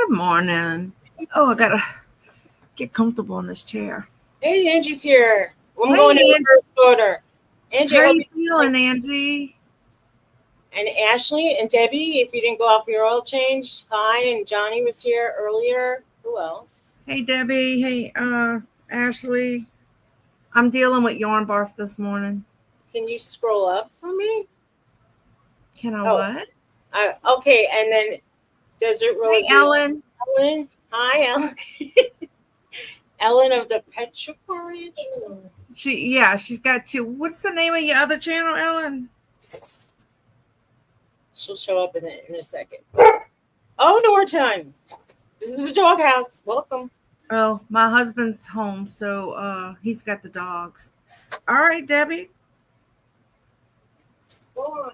Good morning. Oh, I gotta get comfortable in this chair. Hey, Angie's here. I'm going in Hey, Angie. reverse order. Angie, I How hope you you like. feeling, Angie? And Ashley and Debbie, if you didn't go off your oil change, hi. And Johnny was here earlier. Who else? Hey, Debbie. Hey, Ashley. I'm dealing with yarn barf this morning. Can you scroll up for me? Can I Oh, what? okay. And then Desert Hey, Rose, Ellen. Ellen. Hi, Ellen. Ellen of the Petrichor Ranch. She's got two. What's the name of your other channel, Ellen? She'll show up in a second. Oh, no more time. This is the doghouse. Welcome. Oh, my husband's home, so he's got the dogs. All right, Debbie. Go on.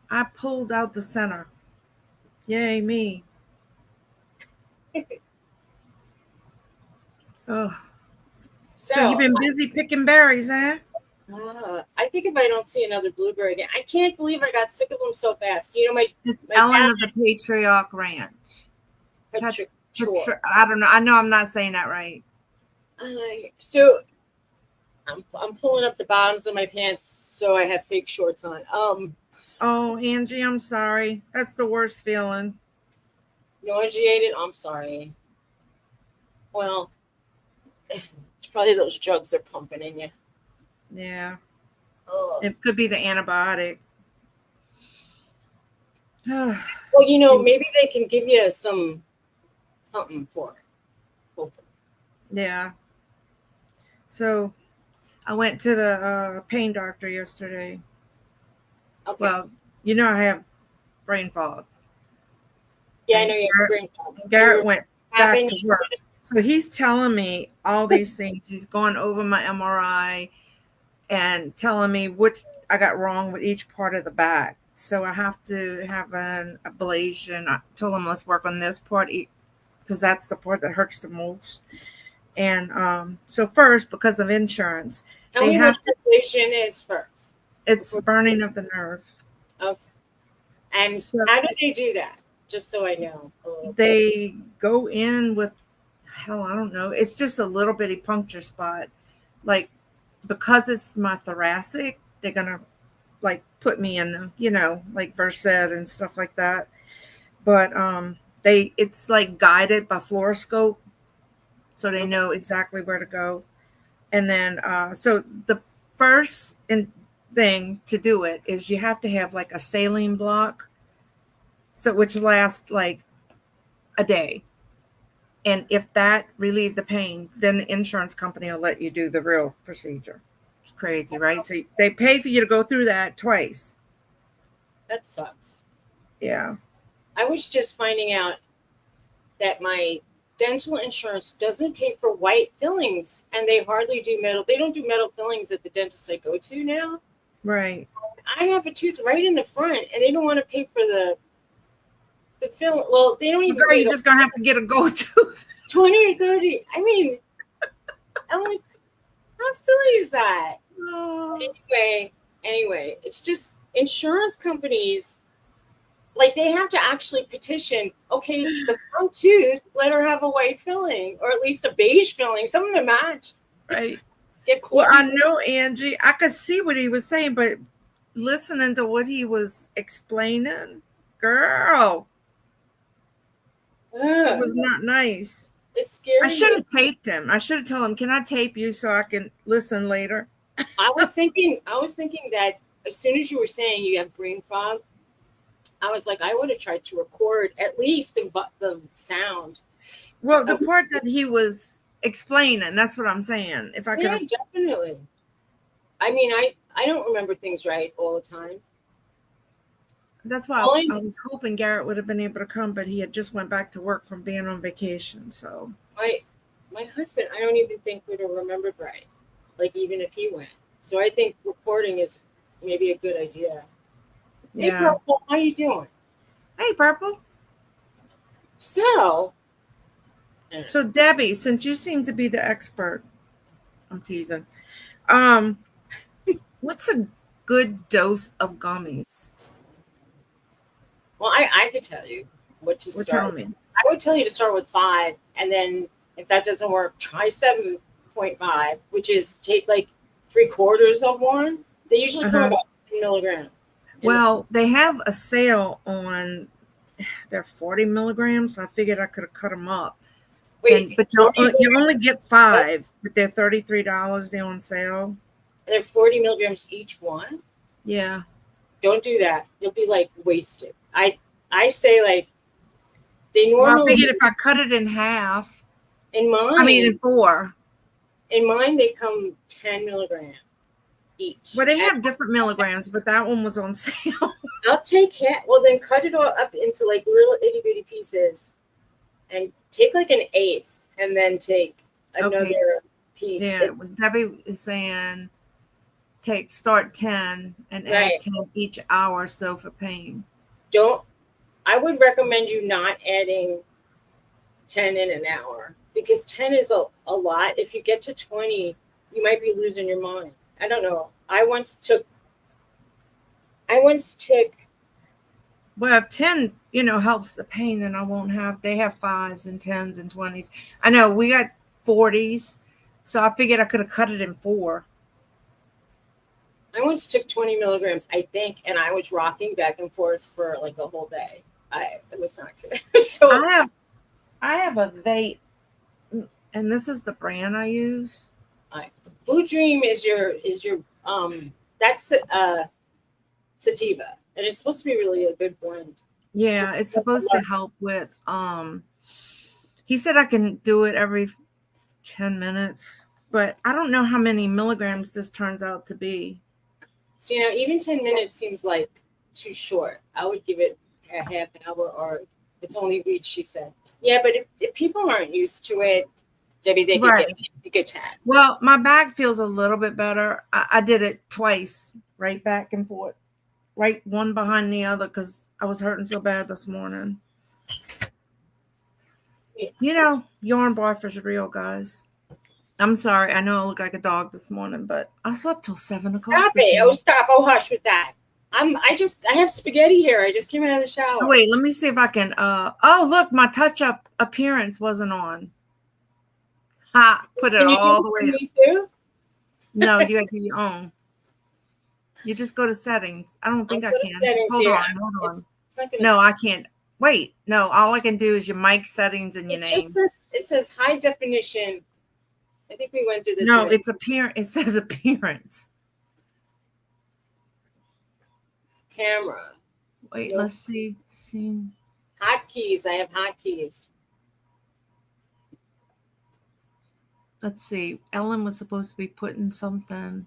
I pulled out the center. Yay, me. Oh, so you've been busy picking berries, huh? I think if I don't see another blueberry again, I can't believe I got sick of them so fast. It's my Ellen dad, of the Patriarch Ranch. Petrichor. I don't know. I know I'm not saying that right. So I'm pulling up the bottoms of my pants so I have fake shorts on. Oh, Angie, I'm sorry. That's the worst feeling. Nauseated. I'm sorry. Well, it's probably those drugs they're pumping in you. Yeah. Ugh. It could be the antibiotic. Well, maybe they can give you something for it. Hopefully. Yeah. So I went to the pain doctor yesterday. Okay. Well, I have brain fog. Yeah, I know you have brain fog. Garrett went back to work. So he's telling me all these things. He's going over my MRI and telling me which I got wrong with each part of the back. So I have to have an ablation. I told him, let's work on this part because that's the part that hurts the most. And so first, because of insurance, tell me what ablation is first. It's burning of the nerve. Okay. And so, how do they do that? Just so I know. They go in with, I don't know. It's just a little bitty puncture spot. Like, because it's my thoracic, they're going to put me in, like Versed and stuff like that. But it's like guided by fluoroscope. So they know exactly where to go. And then, so the first thing to do it is you have to have like a saline block. So which lasts like a day. And if that relieved the pain, then the insurance company will let you do the real procedure. It's crazy, right? So they pay for you to go through that twice. That sucks. Yeah. I was just finding out that my dental insurance doesn't pay for white fillings, and they hardly do metal. They don't do metal fillings at the dentist I go to now. Right. I have a tooth right in the front, and they don't want to pay for the fill. Well, they don't even. Girl, you're just gonna have to get a gold tooth. 20 or 30. I mean, I'm like, how silly is that? Oh. Anyway, it's just insurance companies. Like they have to actually petition. Okay, it's the front tooth. Let her have a white filling, or at least a beige filling, something to match. Right. Get cool. Well, I know, Angie. I could see what he was saying, but listening to what he was explaining, girl, it was not nice. It's scary. I should have taped him. I should have told him, "Can I tape you so I can listen later?" I was thinking that as soon as you were saying you have brain fog, I was like, I would have tried to record at least the sound. Well, the part that he was explaining, that's what I'm saying. If I could, yeah, definitely. I mean, I don't remember things right all the time. That's why I was hoping Garrett would have been able to come, but he had just went back to work from being on vacation. So my husband, I don't even think would have remembered right, like even if he went. So I think recording is maybe a good idea. Yeah. Hey, Purple, how you doing? Hey, Purple. So Debbie, since you seem to be the expert, I'm teasing. What's a good dose of gummies? Well, I could tell you what to Well, start tell with. me. I would tell you to start with 5, and then if that doesn't work, try 7.5, which is take like 3/4 of one. They usually come Uh-huh. about 10 milligram. Well, they have a sale on they're 40 milligrams. So I figured I could have cut them up. And Wait, but 40 you only milligrams? get 5, but they're $33. They're on sale. They're 40 milligrams each one. Yeah. Don't do that. You'll be like wasted. I say like they Well, I normally figured if I cut it in half, in I mean in mine 4. they come 10 milligram each. Well, they And have different milligrams, but that one was on sale. I'll take half. Well, then cut it all up into like little itty bitty pieces, and take like an eighth, and then take another Okay. piece. Yeah, Debbie is saying start 10 and add Right. 10 each hour so for pain. Don't. I would recommend you not adding 10 in an hour, because 10 is a lot. If you get to 20, you might be losing your mind. I don't know. I once took. Well, if 10, helps the pain, then I won't have, they have 5s and 10s and 20s. I know we got 40s, so I figured I could have cut it in 4. I once took 20 milligrams, I think, and I was rocking back and forth for like a whole day. It was not good. So I have a vape, and this is the brand I use. Blue Dream is your that's sativa, and it's supposed to be really a good blend. Yeah, it's supposed to help with he said I can do it every 10 minutes, but I don't know how many milligrams this turns out to be. So even 10 minutes seems like too short. I would give it a half an hour, or it's only reach, she said. Yeah, but if people aren't used to it, Debbie, they Right. could get 10. Well, my back feels a little bit better. I did it twice, right back and forth, right one behind the other, because I was hurting so bad this morning. Yeah. Yarn barf is real, guys. I'm sorry. I know I look like a dog this morning, but I slept till 7 o'clock. Stop it. Oh, stop. Oh, hush with that. I have spaghetti here. I just came out of the shower. Oh, wait, let me see if I can look, my touch-up appearance wasn't on. Ha, put it all the way up. Me too? No, you have to do your own. You just go to settings. I don't think I can. Hold on. No, I can't. Wait, no, all I can do is your mic settings and your name. It says high definition. I think we went through this. No, it's appearance. It says appearance. Camera. Wait, let's see. Hotkeys. I have hotkeys. Let's see. Ellen was supposed to be putting something.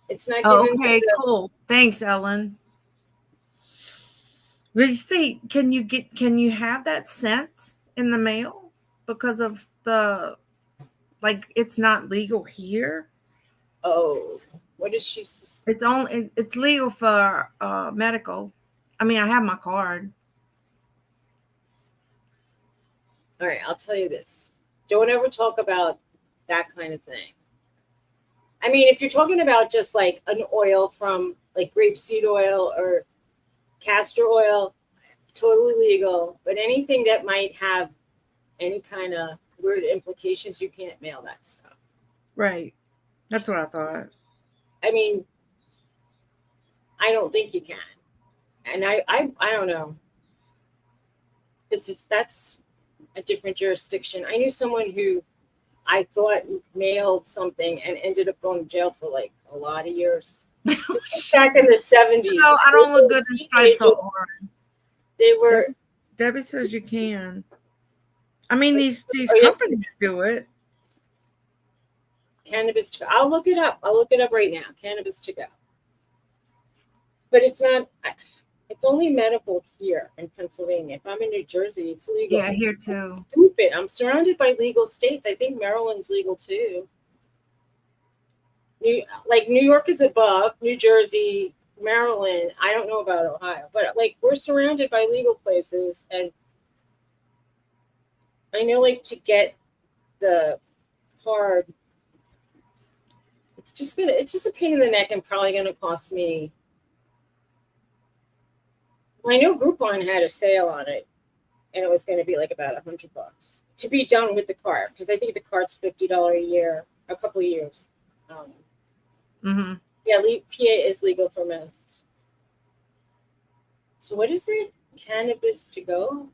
It's not. Okay, cool. Thanks, Ellen. Let's see. Can you have that sent in the mail because of it's not legal here? Oh, what is she? It's legal for medical. I mean, I have my card. All right, I'll tell you this. Don't ever talk about that kind of thing. I mean, if you're talking about just like an oil from like grapeseed oil or castor oil, totally legal. But anything that might have any kind of weird implications, you can't mail that stuff. Right. That's what I thought. I mean, I don't think you can. And I don't know. That's a different jurisdiction. I knew someone who I thought mailed something and ended up going to jail for like a lot of years. Back in the 70s. No, I don't look good in stripes or orange. They were. Debbie says you can. I mean, these companies do it. Cannabis to go. I'll look it up. Right now. Cannabis to go. But it's not. It's only medical here in Pennsylvania. If I'm in New Jersey, it's legal. Yeah, here too. It's stupid. I'm surrounded by legal states. I think Maryland's legal too. New York is above New Jersey, Maryland. I don't know about Ohio, but we're surrounded by legal places, and I know to get the card, it's just a pain in the neck and probably gonna cost me I know Groupon had a sale on it, and it was going to be like about $100 to be done with the cart, because I think the cart's $50 a year, a couple of years. Yeah, PA is legal for meth. So what is it? Cannabis to go?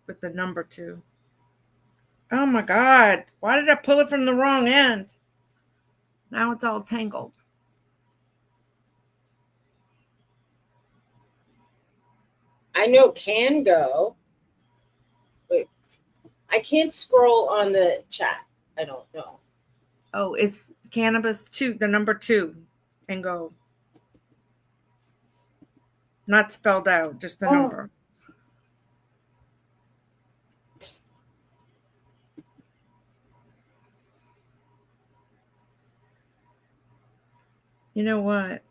With the number 2. Oh my God. Why did I pull it from the wrong end? Now it's all tangled. I know can go. Wait, I can't scroll on the chat. I don't know. Oh, it's cannabis 2, the number 2, and go. Not spelled out, just the number. You know what?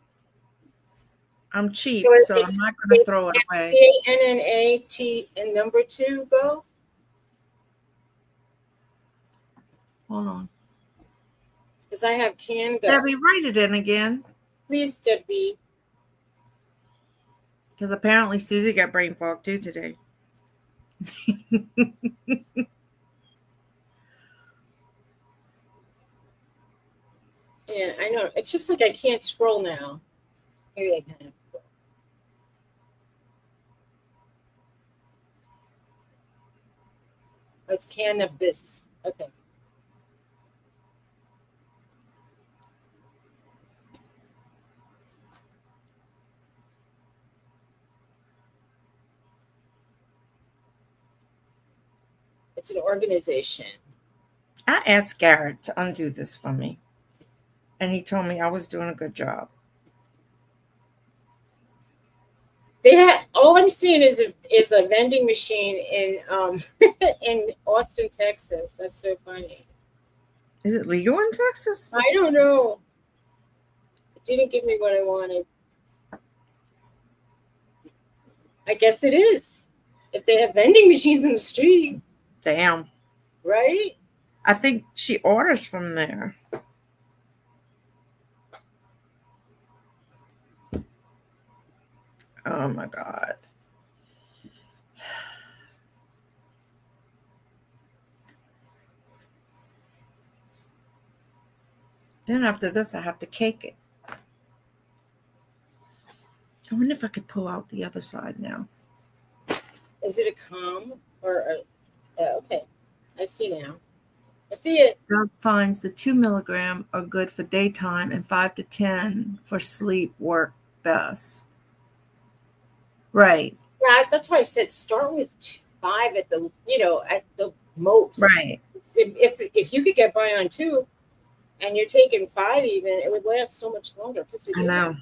I'm cheap, so I'm not going to throw it away. CANNAT and number 2 go. Hold on. Because I have can go. Debbie, write it in again. Please, Debbie. Because apparently Suzy got brain fog too today. Yeah, I know. It's just like I can't scroll now. Maybe I can. It's cannabis. Okay. It's an organization. I asked Garrett to undo this for me, and he told me I was doing a good job. They had, all I'm seeing is a vending machine in in Austin, Texas. That's so funny. Is it legal in Texas? I don't know. It didn't give me what I wanted. I guess it is. If they have vending machines in the street. Damn. Right? I think she orders from there. Oh my God. Then after this, I have to cake it. I wonder if I could pull out the other side now. Is it a calm or okay? I see now. I see it. Doug finds the 2 milligram are good for daytime and 5 to 10 for sleep work best. Right. Yeah, that's why I said start with 5 at the at the most. Right. If you could get by on 2, and you're taking 5 even, it would last so much longer. I know.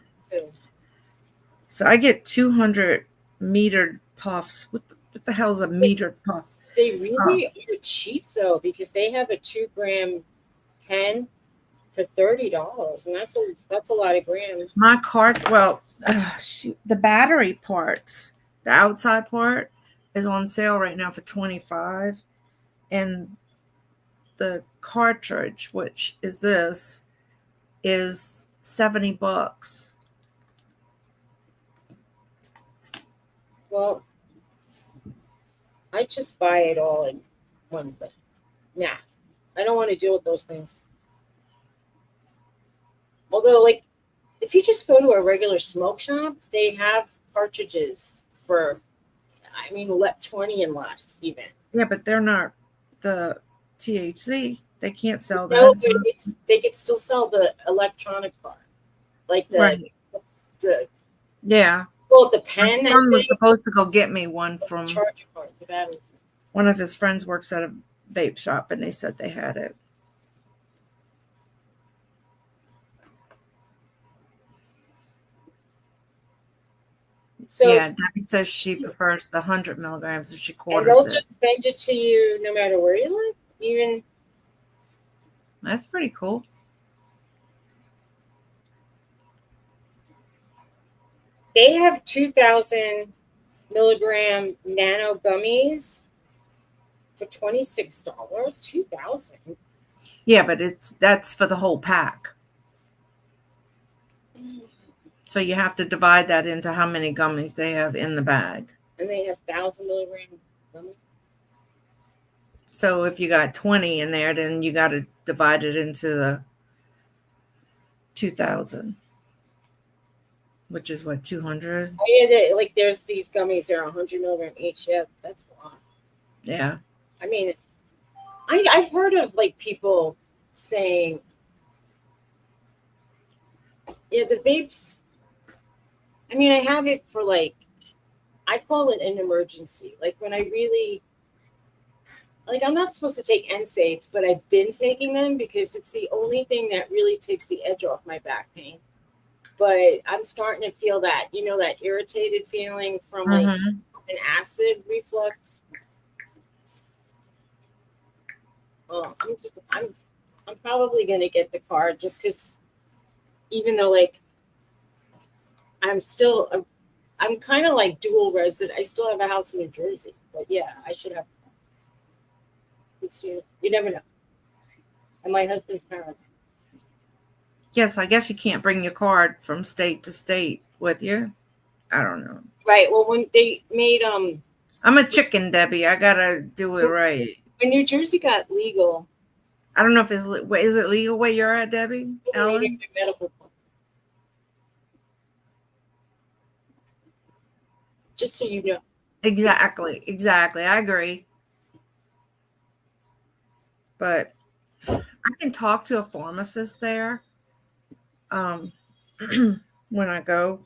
So I get 200 metered puffs. What the hell is a metered puff? They really are cheap though, because they have a 2-gram pen for $30, and that's a lot of grams. My cart, well, shoot, the battery parts, the outside part is on sale right now for $25, and the cartridge, which is this, is $70. Well, I just buy it all in one thing. Nah, I don't want to deal with those things. Although, like, if you just go to a regular smoke shop, they have cartridges for, I mean, 20 and less even. Yeah, but they're not the THC. They can't sell that. No, but they could still sell the electronic part, like the yeah. Well, the pen. My son was supposed to go get me one from charger part, the battery. One of his friends works at a vape shop, and they said they had it. So yeah, Debbie says she prefers the 100 milligrams, and she quarters and they'll just send it to you no matter where you live. Even that's pretty cool. They have 2,000 milligram nano gummies for $26. 2,000. Yeah, but that's for the whole pack. So you have to divide that into how many gummies they have in the bag. And they have 1,000 milligram gummy. So if you got 20 in there, then you got to divide it into the 2,000, which is what, 200? Oh, yeah, like there's these gummies, they're 100 milligram each. Yeah, that's a lot. Yeah. I mean, I've heard of like people saying, yeah, the vapes. I mean, I have it for like, I call it an emergency. Like when I really, like I'm not supposed to take NSAIDs, but I've been taking them because it's the only thing that really takes the edge off my back pain. But I'm starting to feel that, you know, that irritated feeling from like an acid reflux. Well, I'm probably gonna get the card just because, even though like I'm kind of like dual resident. I still have a house in New Jersey, but yeah, I should have. You never know. And my husband's parents. Yes, I guess you can't bring your card from state to state with you. I don't know. Right. Well, when they made I'm a chicken, Debbie. I gotta do it right. when New Jersey got legal, I don't know if is it legal where you're at, Debbie? Ellen? medical. Just so you know. Exactly. I agree. But I can talk to a pharmacist there when I go.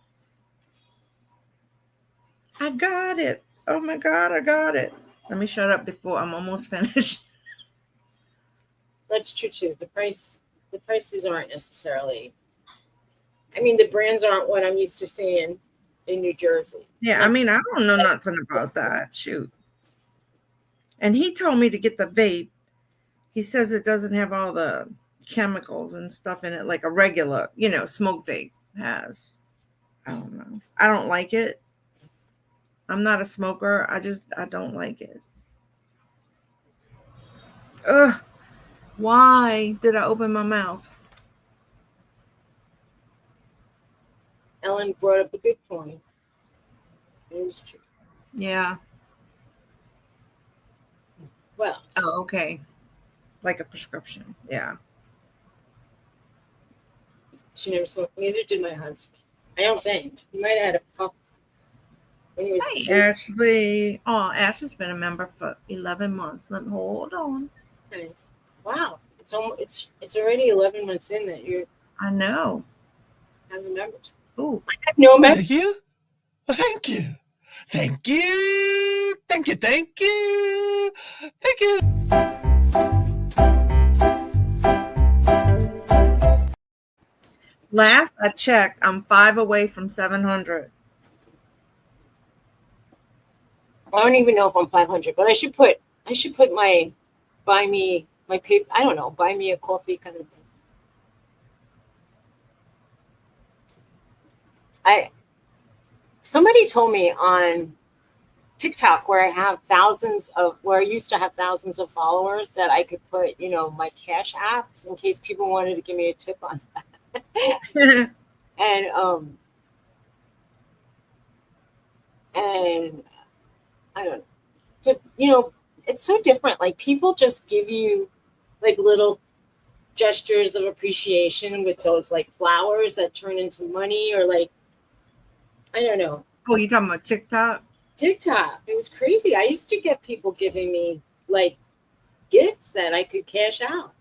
I got it. Oh my God, I got it. Let me shut up before I'm almost finished. That's true too. The prices aren't necessarily. I mean, the brands aren't what I'm used to seeing in New Jersey. Yeah, I mean, I don't know nothing about that. Shoot. And he told me to get the vape. He says it doesn't have all the chemicals and stuff in it like a regular, smoke vape has. I don't know. I don't like it. I'm not a smoker. I don't like it. Ugh. Why did I open my mouth? Ellen brought up a good point. It was true. Yeah. Well. Oh, okay. Like a prescription. Yeah. She never smoked. Neither did my husband. I don't think. He might have had a puff when he was. Hey, Ashley. Oh, Ashley's been a member for 11 months. Let me hold on. Nice. Wow. It's already 11 months in that you're. I know. Having members. Ooh. I have no members. Thank you. Well, thank you. Thank you. Thank you. Thank you. Thank you. Last I checked, I'm 5 away from 700. I don't even know if I'm 500, but I should put my buy me my paper. I don't know, buy me a coffee kind of thing. Somebody told me on TikTok where I used to have thousands of followers that I could put, my cash apps in case people wanted to give me a tip on that. and I don't know, but it's so different. Like people just give you like little gestures of appreciation with those like flowers that turn into money, or like, I don't know. Oh, you talking about TikTok? TikTok. It was crazy. I used to get people giving me like gifts that I could cash out.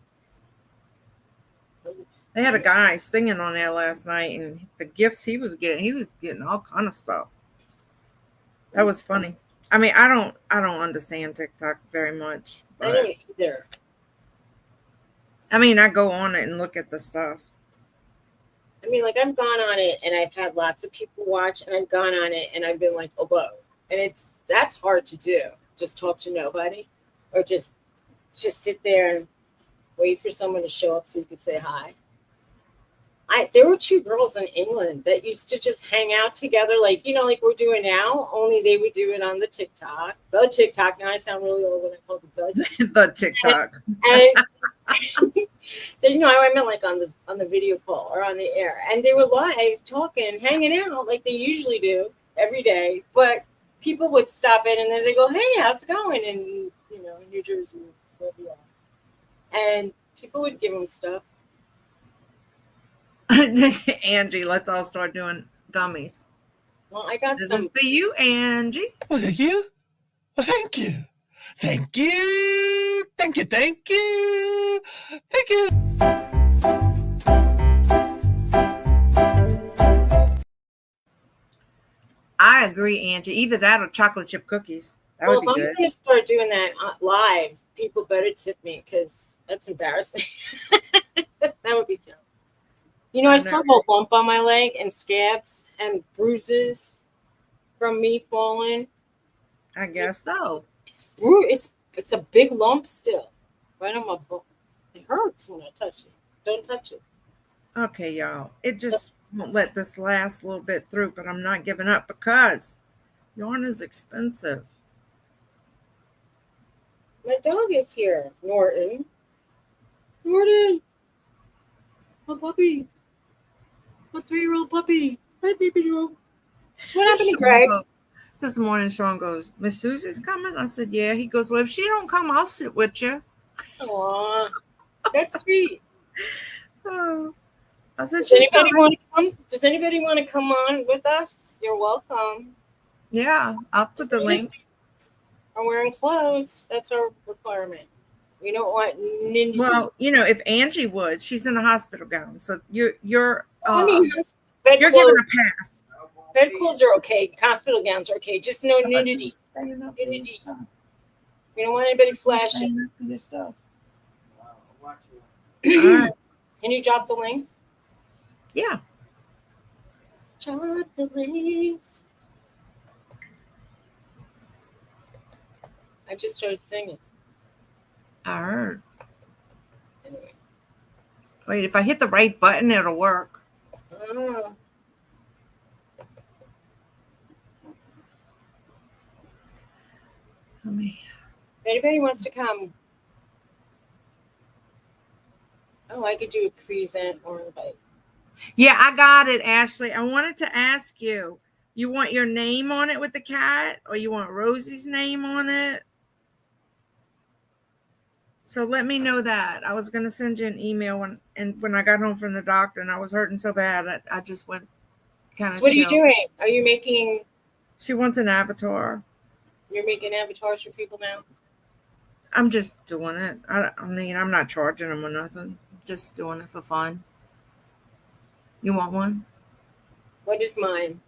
They had a guy singing on there last night, and the gifts he was getting all kind of stuff. That was funny. I mean, I don't understand TikTok very much. I don't either. I mean, I go on it and look at the stuff. I mean, like I've gone on it and I've had lots of people watch, and I've gone on it and I've been like, oh, whoa. And that's hard to do. Just talk to nobody, or just sit there and wait for someone to show up so you could say hi. There were two girls in England that used to just hang out together, like, like we're doing now, only they would do it on the TikTok. The TikTok. Now I sound really old when I call it the the TikTok. I meant like on the video call or on the air, and they were live talking, hanging out like they usually do every day. But people would stop it, and then they go, "Hey, how's it going?" In New Jersey, wherever you are. And people would give them stuff. Angie, let's all start doing gummies. Well, I got This some is for you, Angie. Was it you? Well, thank you. Thank you. Thank you. Thank you. Thank you. I agree, Angie. Either that or chocolate chip cookies. That Well, would be if I'm good. going to start doing that live, people better tip me because that's embarrassing. That would be dumb. I still have a bump on my leg and scabs and bruises from me falling. I guess so. It's a big lump still, right on my bone. It hurts when I touch it. Don't touch it. Okay, y'all. It just won't let this last a little bit through, but I'm not giving up because yarn is expensive. My dog is here, Norton. Norton, my puppy, my 3-year-old puppy. Hi, baby girl. What happened to Greg? This morning, Sean goes, Miss Suzy's coming? I said, yeah. He goes, well, if she don't come, I'll sit with you. Aw, that's sweet. Oh. I said, Does anybody want to come? Does anybody want to come on with us? You're welcome. Yeah, I'll put the link. Are wearing clothes. That's our requirement. We don't want ninja. Well, if Angie would, she's in a hospital gown, so you're you're giving a pass. Bed clothes are okay. Hospital gowns are okay. Just no nudity. Nudity. We don't want anybody flashing. Right. Can you drop the link? Yeah. Drop the links. I just started singing. I heard. Anyway. Wait, if I hit the right button, it'll work. Oh. If anybody wants to come, I could do a present or invite. Yeah, I got it, Ashley. I wanted to ask you. You want your name on it with the cat, or you want Rosie's name on it? So let me know that. I was going to send you an email when I got home from the doctor and I was hurting so bad, I just went kind of. So what are you doing? Are you making? She wants an avatar. You're making avatars for people now? I'm just doing it. I mean, I'm not charging them or nothing. Just doing it for fun. You want one? What is mine?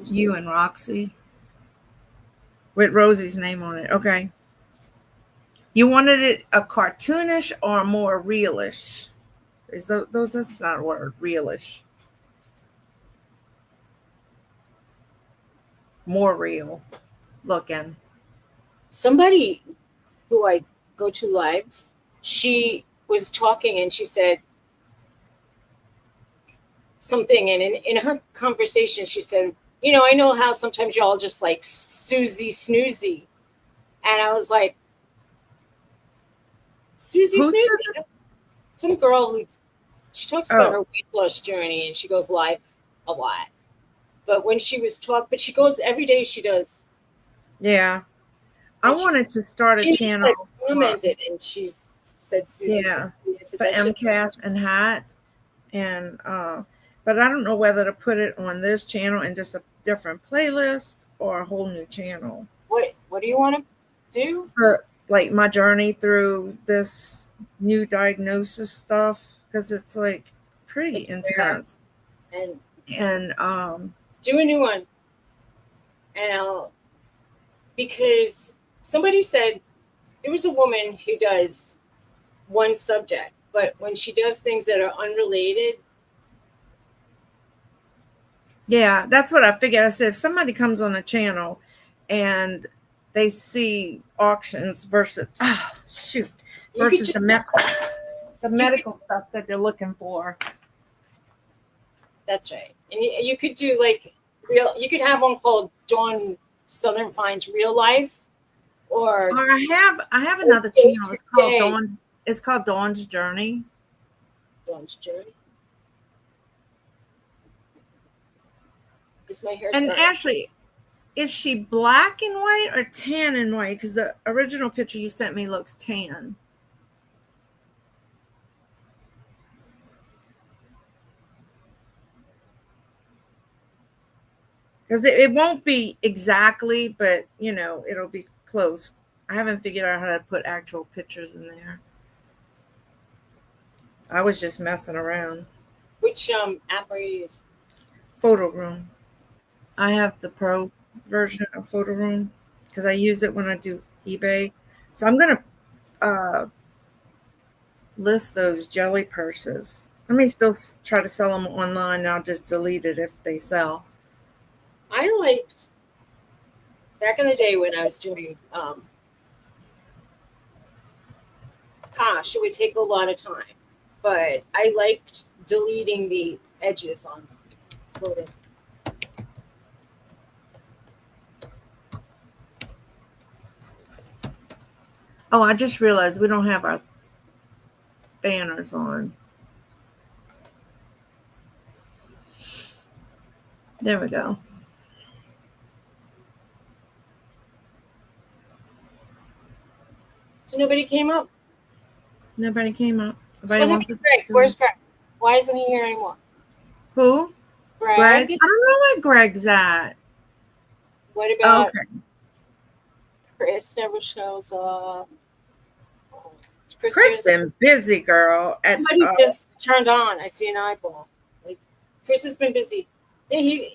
You and Roxy. With Rosie's name on it. Okay. You wanted it a cartoonish or more realish? That's not a word. Realish. More real looking. Somebody who I go to lives, she was talking and she said something, and in her conversation she said, I know how sometimes y'all just like Suzy Snoozy. And I was like, Suzy Snoozy? Some girl who, she talks about her weight loss journey and she goes live a lot. But when she was but she goes every day, she does. Yeah. I wanted to start a channel. Commented and she said Suzy. Yeah. For MCAS and Hat. And, but I don't know whether to put it on this channel and just a different playlist or a whole new channel. What do you want to do? For like my journey through this new diagnosis stuff, because it's like pretty intense. And do a new one. And because somebody said there was a woman who does one subject, but when she does things that are unrelated. Yeah, that's what I figured. I said, if somebody comes on a channel and they see auctions versus the medical stuff that they're looking for. That's right. And you could do like you could have one called Dawn Southern Finds Real Life, or I have another channel. It's called It's called Dawn's Journey. Dawn's Journey. Is my hair And starting? actually, is she black and white or tan and white? Because the original picture you sent me looks tan. Because it won't be exactly, but it'll be close. I haven't figured out how to put actual pictures in there. I was just messing around. Which app are you using? Photo Room. I have the pro version of Photo Room because I use it when I do eBay. So I'm gonna list those jelly purses. I may still try to sell them online. And I'll just delete it if they sell. I liked back in the day when I was doing it would take a lot of time, but I liked deleting the edges on clothing. Oh, I just realized we don't have our banners on. There we go. So nobody came up. Nobody came up. So Nobody wants to. Greg? Where's Greg? Why isn't he here anymore? Who? Greg? Greg? I don't know where Greg's at. What about Okay. Chris? Never shows up. Chris been busy, girl. Somebody just turned on. I see an eyeball. Like Chris has been busy. Yeah,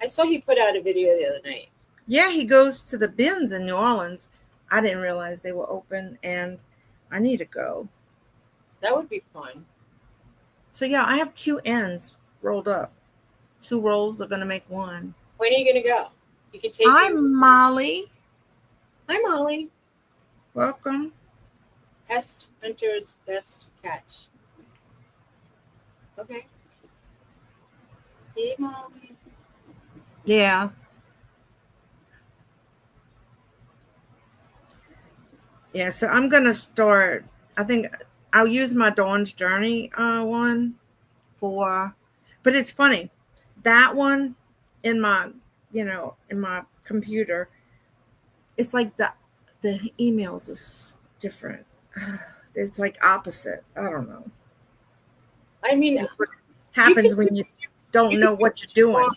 I saw he put out a video the other night. Yeah, he goes to the bins in New Orleans. I didn't realize they were open, and I need to go. That would be fun. So yeah, I have 2 ends rolled up. 2 rolls are gonna make one. When are you gonna go? You can take. Hi, Molly. Hi, Molly. Welcome. Pest Hunter's Best Catch. Okay. Hey, Molly. Yeah. Yeah, so I'm gonna start. I think I'll use my Dawn's Journey one but it's funny. That one in my computer, it's like the emails is different. It's like opposite. I don't know. I mean, that's what happens when you don't know what you're doing.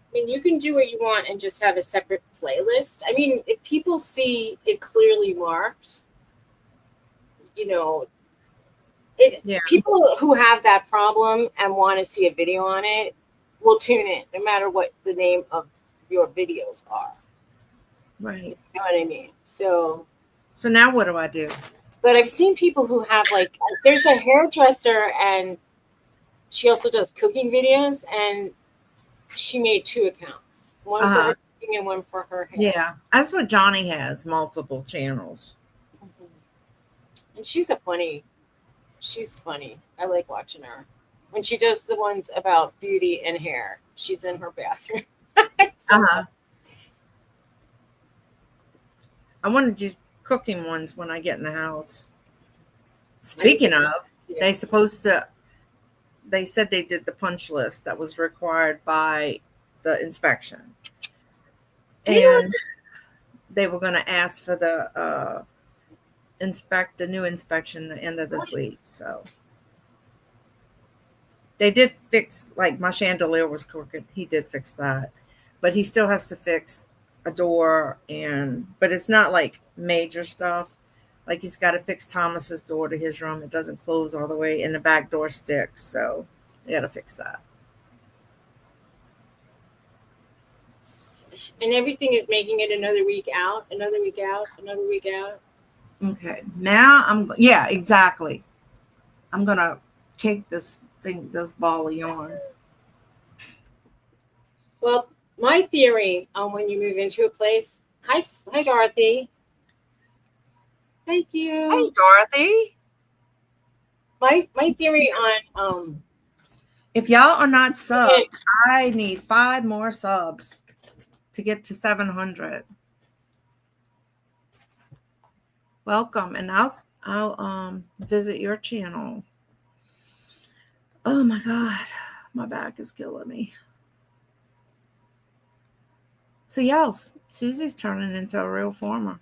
I mean, you can do what you want and just have a separate playlist. I mean, if people see it clearly marked, people who have that problem and want to see a video on it will tune in, no matter what the name of your videos are. Right. You know what I mean? So now what do I do? But I've seen people who have there's a hairdresser and she also does cooking videos, and she made 2 accounts, one for her cooking and one for her hair. Yeah, that's what Johnny has, multiple channels. Mm-hmm. And she's funny. I like watching her. When she does the ones about beauty and hair, she's in her bathroom. I want to do cooking ones when I get in the house. Speaking of, they said they did the punch list that was required by the inspection. And they were going to ask for the new inspection the end of this week. So they did fix, like my chandelier was crooked. He did fix that, but he still has to fix a door, but it's not like major stuff. Like he's got to fix Thomas's door to his room. It doesn't close all the way, and the back door sticks. So they got to fix that. And everything is making it another week out. Okay. Now exactly. I'm going to cake this ball of yarn. Well, my theory on when you move into a place. Hi, Dorothy. Thank you. Hey, Dorothy. My theory on if y'all are not subbed, I need 5 more subs to get to 700. Welcome, and I'll visit your channel. Oh my God, my back is killing me. So yeah, Suzy's turning into a real farmer.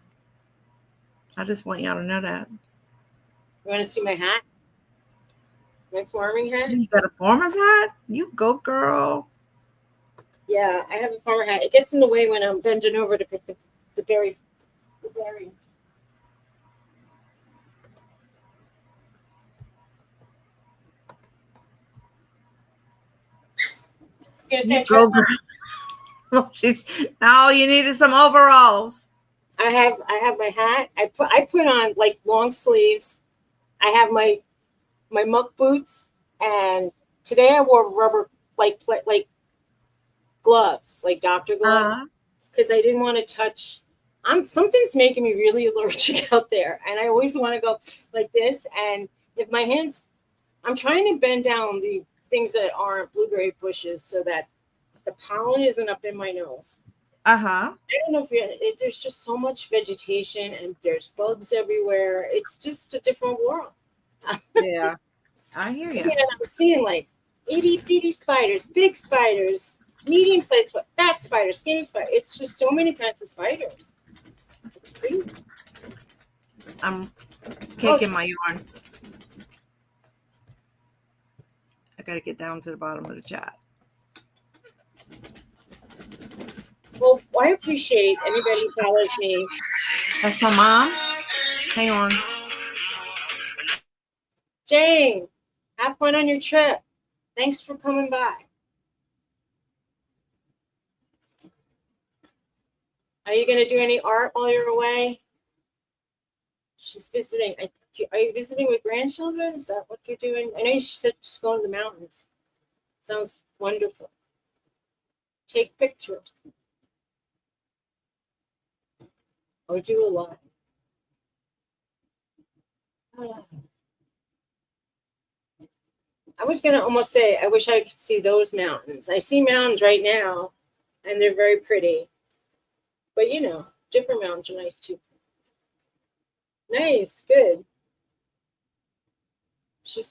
I just want y'all to know that. You want to see my hat? My farming hat? You got a farmer's hat? You go, girl. Yeah, I have a farmer hat. It gets in the way when I'm bending over to pick the berries. You go, girl. You needed some overalls. I have my hat. I put on like long sleeves. I have my muck boots, and today I wore rubber like gloves, like doctor gloves, because I didn't want to touch. Something's making me really allergic out there, and I always want to go like this. And if my hands, I'm trying to bend down the things that aren't blueberry bushes so that the pollen isn't up in my nose. I don't know if there's just so much vegetation and there's bugs everywhere. It's just a different world. Yeah, I hear you. Yeah, I'm seeing like itty bitty spiders, big spiders, medium sized, fat spiders, skinny spiders. It's just so many kinds of spiders. It's crazy. I'm caking my yarn. I gotta get down to the bottom of the chat. Well, I appreciate anybody who follows me. That's my mom. Hang on. Jane, have fun on your trip. Thanks for coming by. Are you going to do any art while you're away? She's visiting. Are you visiting with grandchildren? Is that what you're doing? I know she said she's going to the mountains. Sounds wonderful. Take pictures. Or do a lot. I was going to almost say, I wish I could see those mountains. I see mountains right now, and they're very pretty. But, you know, different mountains are nice, too. Nice, good.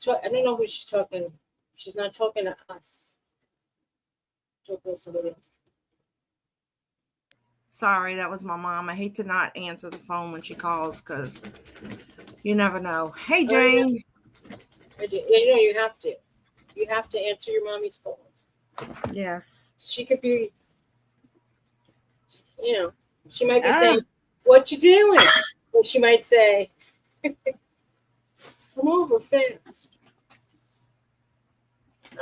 I don't know who she's talking. She's not talking to us. She's talking to somebody else. Sorry, that was my mom. I hate to not answer the phone when she calls because you never know. Hey, Jane. You know, you have to. You have to answer your mommy's calls. Yes. She could be, you know, she might be saying, what you doing? Or she might say, come over fast.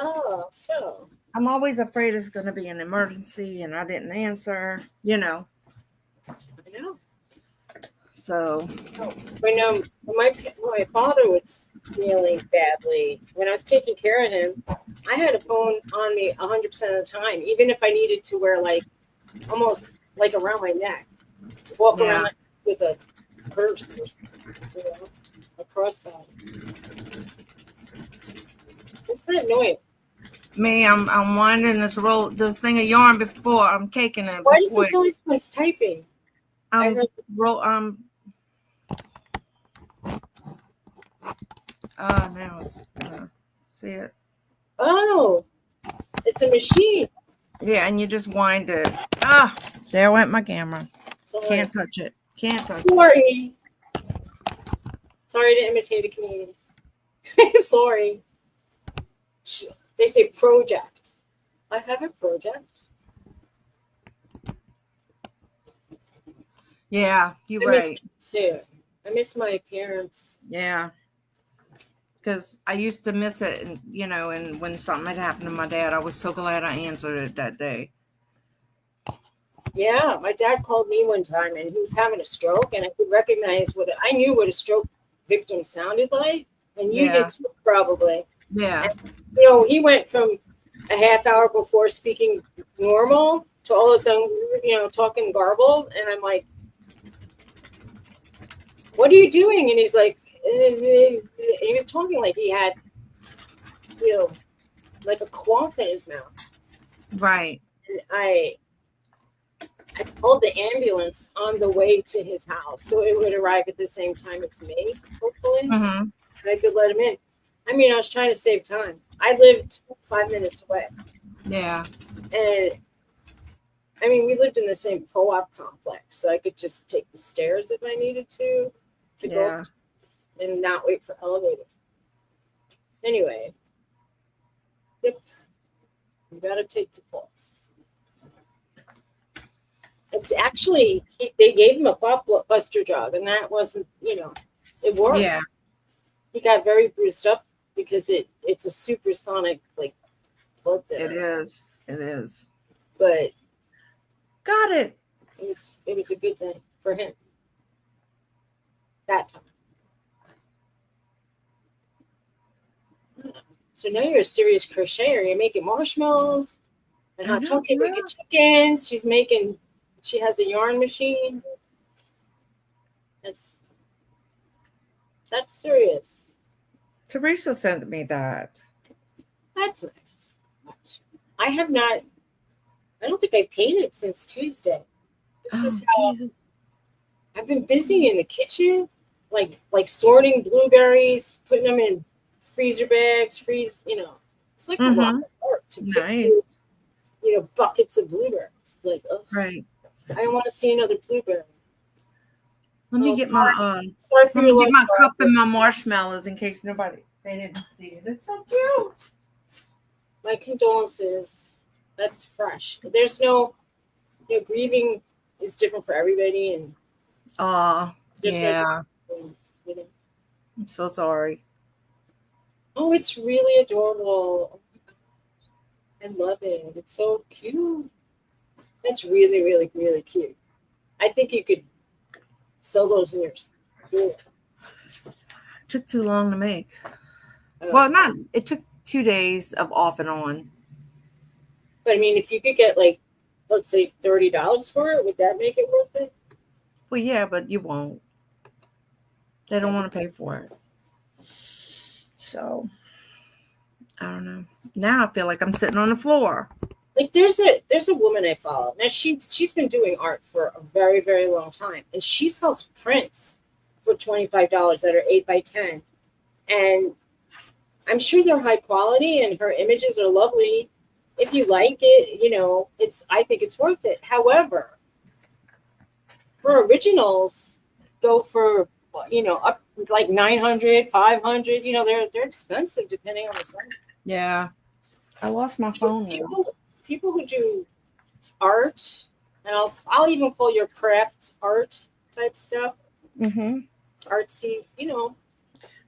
Oh, so. I'm always afraid it's going to be an emergency and I didn't answer, you know. I know. So. When my father was feeling badly, when I was taking care of him, I had a phone on me 100% of the time, even if I needed to wear like almost like around my neck, walk around with a purse or something, you know, a crossbody. It's not annoying. Me, I'm winding this thing of yarn before I'm caking it. Why does this always when it's typing? Now it's see it. Oh, it's a machine. Yeah, and you just wind it. There went my camera. Sorry. Can't touch it. Sorry. Sorry to imitate a comedian. Sorry. They say project. I have a project. Yeah, you're right. I miss my appearance. Yeah. Because I used to miss it, and and when something had happened to my dad, I was so glad I answered it that day. Yeah, my dad called me one time, and he was having a stroke, and I could recognize I knew what a stroke victim sounded like, and you did too, probably. Yeah. And, he went from a half hour before speaking normal to all of a sudden, talking garbled, and I'm like, "What are you doing?" And he's like. He was talking like he had, like a cloth in his mouth. Right. And I I called the ambulance on the way to his house, so it would arrive at the same time as me, hopefully. Mm-hmm. And I could let him in. I mean, I was trying to save time. I lived 5 minutes away. Yeah. And I mean, we lived in the same co-op complex, so I could just take the stairs if I needed to go Yeah. and not wait for elevator. Anyway, yep, you got to take the pulse. It's actually, they gave him a blockbuster drug, and that wasn't, it worked. Yeah. He got very bruised up because it's a supersonic like blood thinner. It is. It is. But Got it. it was a good thing for him that time. So now you're a serious crocheter. You're making marshmallows and hot chocolate, making chickens. She has a yarn machine. That's serious. Teresa sent me that. That's nice. I don't think I painted since Tuesday. This is how Jesus. I've been busy in the kitchen, like sorting blueberries, putting them in freezer bags, it's like a lot of work to pick Nice. buckets of blueberries. Like, ugh, Right. I don't want to see another blueberry. Let me get my Sorry for let your me get my lunch, cup and my marshmallows in case they didn't see it. It's so cute. My condolences. That's fresh. There's no, grieving is different for everybody, and there's yeah. no, I'm so sorry. Oh, it's really adorable. I love it. It's so cute. It's really, really, really cute. I think you could sell those in your store. Took too long to make. Well, it took 2 days of off and on. But I mean, if you could get let's say $30 for it, would that make it worth it? Well, yeah, but you won't. They don't want to pay for it. So, I don't know. Now I feel like I'm sitting on the floor. Like there's a woman I follow. Now she's been doing art for a very, very long time, and she sells prints for $25 that are 8x10, and I'm sure they're high quality, and her images are lovely. If you like it, I think it's worth it. However, her originals go for up like $900, $500. They're expensive depending on the size. Yeah, I lost my phone. People who do art, and I'll even call your crafts art type stuff. Mm-hmm. Artsy,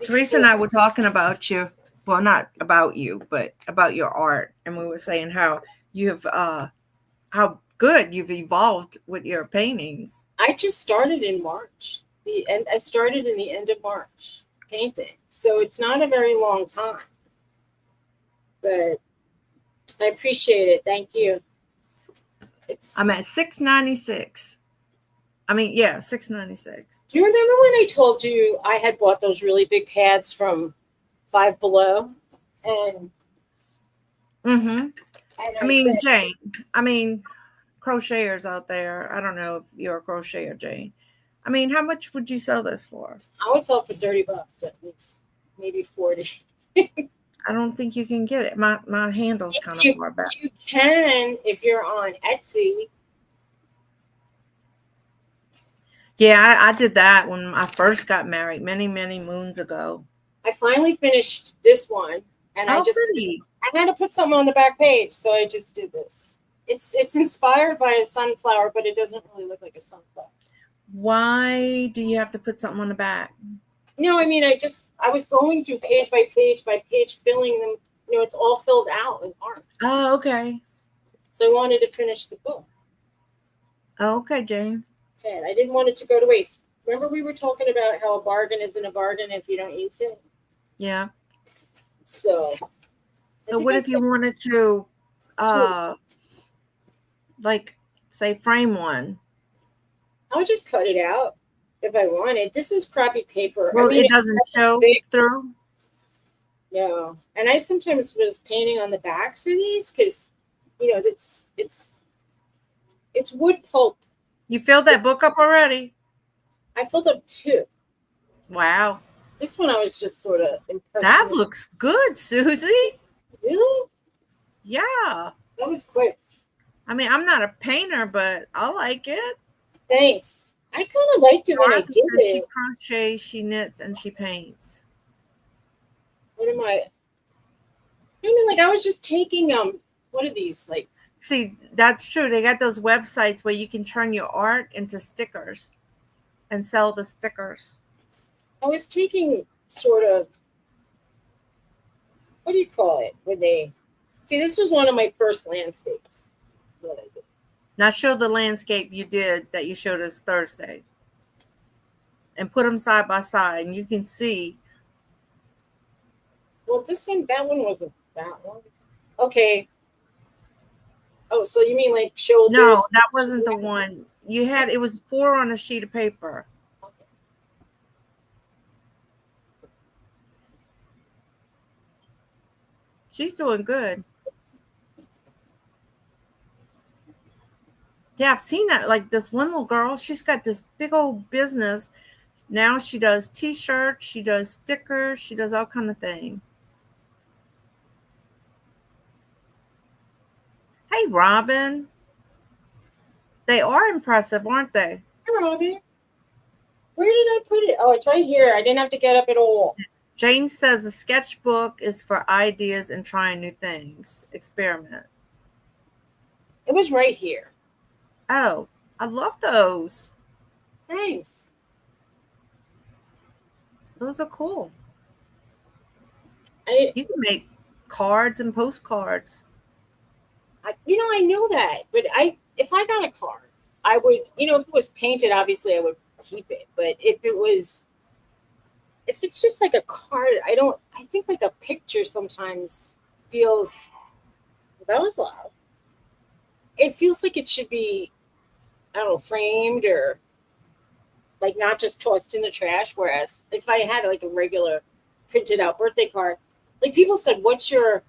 Teresa and I were talking about you. Well, not about you, but about your art, and we were saying how you have how good you've evolved with your paintings. I just started in March. I started in the end of March painting, so it's not a very long time. But I appreciate it. Thank you. I'm at 696. I mean, yeah, 696. Do you remember when I told you I had bought those really big pads from Five Below? And I mean, Jane. I mean, crocheters out there. I don't know if you're a crocheter, Jane. I mean, how much would you sell this for? I would sell for $30 at least, maybe 40. I don't think you can get it. My handle's kind of far back. You can if you're on Etsy. Yeah, I did that when I first got married many, many moons ago. I finally finished this one, and I had to put something on the back page, so I just did this. It's inspired by a sunflower, but it doesn't really look like a sunflower. Why do you have to put something on the back? No, I mean, I was going through page by page, filling them. It's all filled out with art. Oh, okay. So I wanted to finish the book. Oh, okay, Jane. Okay, I didn't want it to go to waste. Remember we were talking about how a bargain isn't a bargain if you don't use it? Yeah. So what if you wanted to, say, frame one? I would just cut it out if I wanted. This is crappy paper. Well, it doesn't show through. No, and I sometimes was painting on the backs of these because, it's It's wood pulp. You filled that book up already? I filled up 2. Wow. This one I was just sort of impressed. That looks good, Suzy. Really? Yeah. That was quick. I mean, I'm not a painter, but I like it. Thanks. I kind of liked it when I did it. She crochets, she knits, and she paints. What am I mean, like I was just taking what are these like? See, that's true. They got those websites where you can turn your art into stickers and sell the stickers. I was taking sort of, what do you call it? When they see, this was one of my first landscapes. What I did. Now show the landscape you did that you showed us Thursday. And put them side by side, and you can see. Well, that one wasn't that one. Okay. Oh, so you mean like show? No, that wasn't the one. You had, it was 4 on a sheet of paper. Okay. She's doing good. Yeah, I've seen that. Like this one little girl, she's got this big old business. Now she does t-shirts, she does stickers, she does all kind of things. Hey, Robin. They are impressive, aren't they? Hey, Robin. Where did I put it? Oh, it's right here. I didn't have to get up at all. Jane says a sketchbook is for ideas and trying new things. Experiment. It was right here. Oh, I love those. Thanks. Those are cool. You can make cards and postcards. I know that, but if I got a card, I would, if it was painted, obviously I would keep it. But if it's just like a card, I think like a picture sometimes feels, that was loud. It feels like it should be, I don't know, framed or like not just tossed in the trash. Whereas if I had like a regular printed out birthday card, like people said, what's your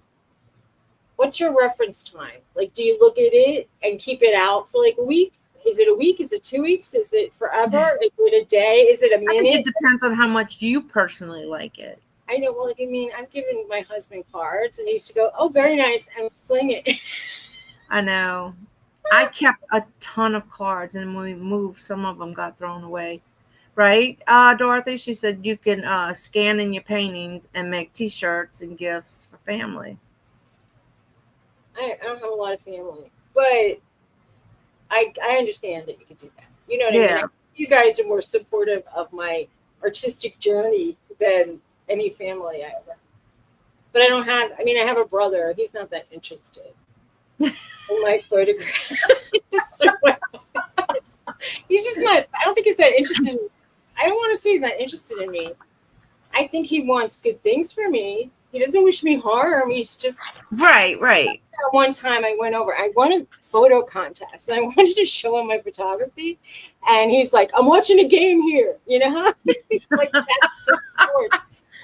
reference time? Like, do you look at it and keep it out for like a week? Is it a week? Is it 2 weeks? Is it forever? Is it a day? Is it a minute? I think it depends on how much you personally like it. I know. Well, I've given my husband cards and he used to go, oh, very nice, and sling it. I know. I kept a ton of cards, and when we moved, some of them got thrown away. Right, Dorothy? She said you can scan in your paintings and make T-shirts and gifts for family. I don't have a lot of family, but I understand that you could do that. You know what I mean? You guys are more supportive of my artistic journey than any family I ever. But I have a brother. He's not that interested in my photograph. He's just not. I don't think he's that interested. I don't want to say he's not interested in me. I think he wants good things for me. He doesn't wish me harm. He's just right. One time I went over, I won a photo contest and I wanted to show him my photography. And he's like, I'm watching a game here. You know? Like, that's just sport.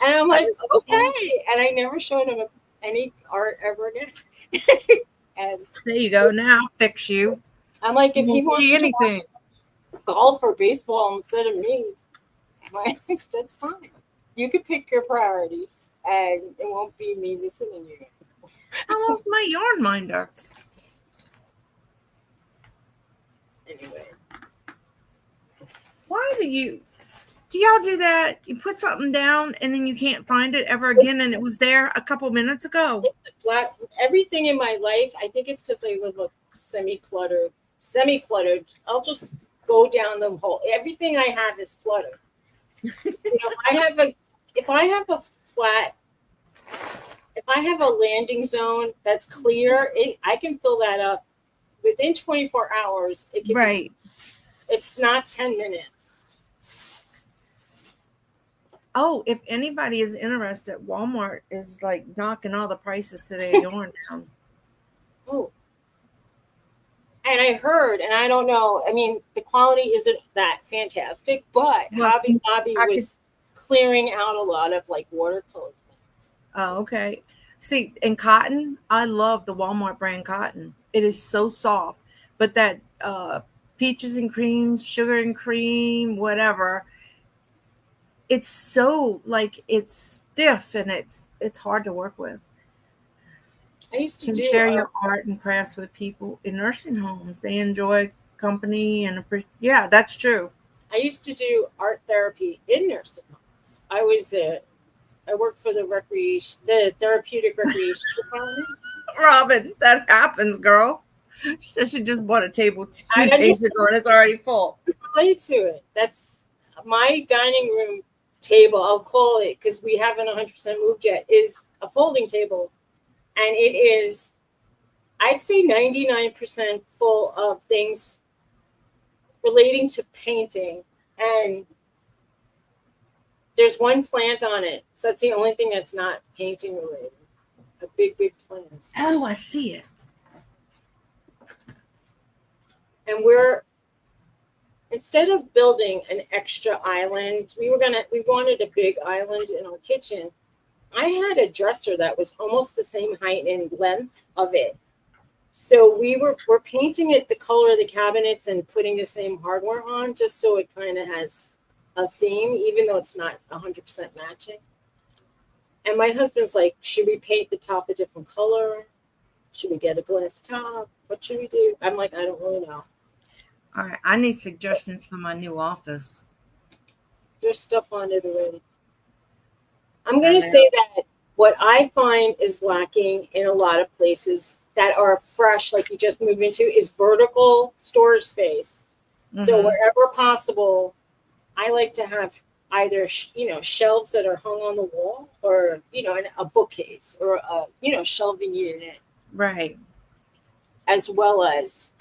And I'm like, okay. And I never showed him any art ever again. And there you go. Now I'll fix you. I'm like, if he wants anything, golf or baseball instead of me, that's fine. You could pick your priorities and it won't be me listening to you. I lost my yarn minder. Anyway. Why do y'all do that? You put something down and then you can't find it ever again, and it was there a couple minutes ago. Everything in my life, I think it's because I live a semi-cluttered. I'll just go down the hole. Everything I have is cluttered. If I have a landing zone that's clear, I can fill that up within 24 hours. It can be, it's not 10 minutes. Oh, if anybody is interested, Walmart is like knocking all the prices today of yarn down. Oh. And I heard, and I don't know, the quality isn't that fantastic, but Hobby Lobby was clearing out a lot of like watercolor things. Oh, okay. See, in cotton, I love the Walmart brand cotton. It is so soft, but that peaches and cream, sugar and cream, whatever, it's so like it's stiff and it's hard to work with. I used to You can do share your art and crafts with people in nursing homes. They enjoy company and yeah, that's true. I used to do art therapy in nursing homes. I worked for the therapeutic recreation department. Robin, that happens, girl. She said she just bought a table 2 I days ago and it's already full. Relate to it. That's my dining room table. I'll call it, because we haven't 100% moved yet, is a folding table, and it is, I'd say, 99% full of things relating to painting, and there's one plant on it, so that's the only thing that's not painting related. A big plant. Oh, I see it. And instead of building an extra island, we wanted a big island in our kitchen. I had a dresser that was almost the same height and length of it. So we're painting it the color of the cabinets and putting the same hardware on, just so it kind of has a theme, even though it's not 100% matching. And my husband's like, should we paint the top a different color? Should we get a glass top? What should we do? I'm like, I don't really know. All right, I need suggestions for my new office. There's stuff on it already. I'm going to say that what I find is lacking in a lot of places that are fresh, like you just moved into, is vertical storage space. Mm-hmm. So wherever possible, I like to have either shelves that are hung on the wall, or a bookcase, or a shelving unit, right, as well as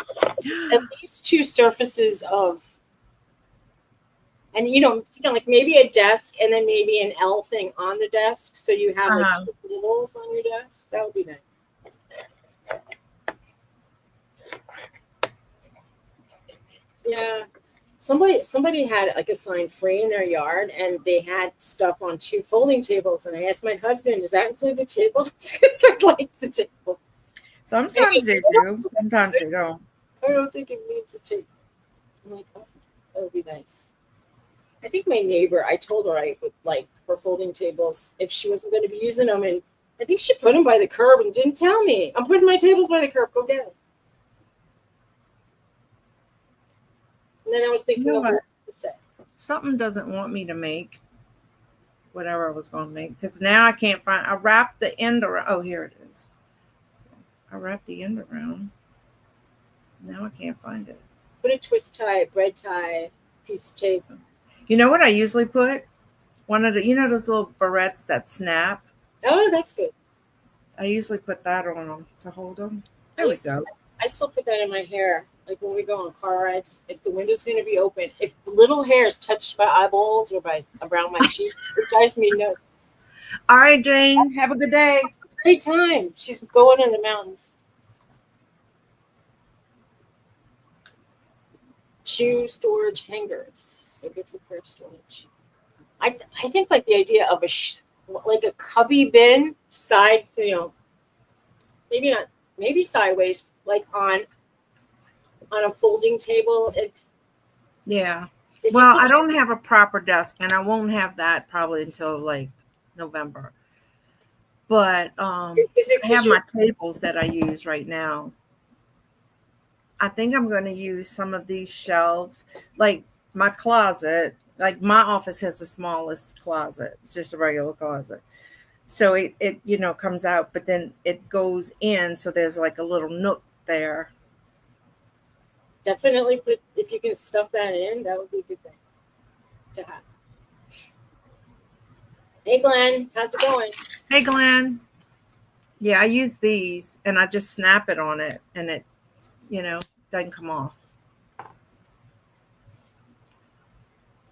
at least 2 surfaces of, and like maybe a desk and then maybe an L thing on the desk, so you have like 2 tables on your desk. That would be nice. Yeah. Somebody had like a sign free in their yard, and they had stuff on 2 folding tables, and I asked my husband, does that include the table? Because I like the table. Sometimes they do, sometimes they don't. I don't think it needs a table. I'm like, oh, that would be nice. I think my neighbor, I told her I would like her folding tables if she wasn't going to be using them, and I think she put them by the curb and didn't tell me. I'm putting my tables by the curb. Go get it. And then I was thinking, something doesn't want me to make whatever I was going to make, because now I can't find. I wrapped the end around. Oh, here it is. So I wrapped the end around. Now I can't find it. Put a twist tie, bread tie, piece of tape. You know what I usually put? One of the, those little barrettes that snap. Oh, that's good. I usually put that on them to hold them. There we go. I still put that in my hair. Like when we go on car rides, if the window's going to be open, if little hair is touched by eyeballs or around my cheek, it drives me nuts. All right, Jane. Have a good day. Great time. She's going in the mountains. Shoe storage hangers. So good for pair storage. I think like the idea of like a cubby bin side, maybe not, maybe sideways, like on a folding table. Well, I don't have a proper desk, and I won't have that probably until like November. But I have my tables that I use right now. I think I'm going to use some of these shelves, like my closet. Like my office has the smallest closet. It's just a regular closet. So it comes out, but then it goes in. So there's like a little nook there. Definitely if you can stuff that in, that would be a good thing to have. Hey, Glenn, how's it going? Hey, Glenn. Yeah, I use these and I just snap it on it and it, doesn't come off.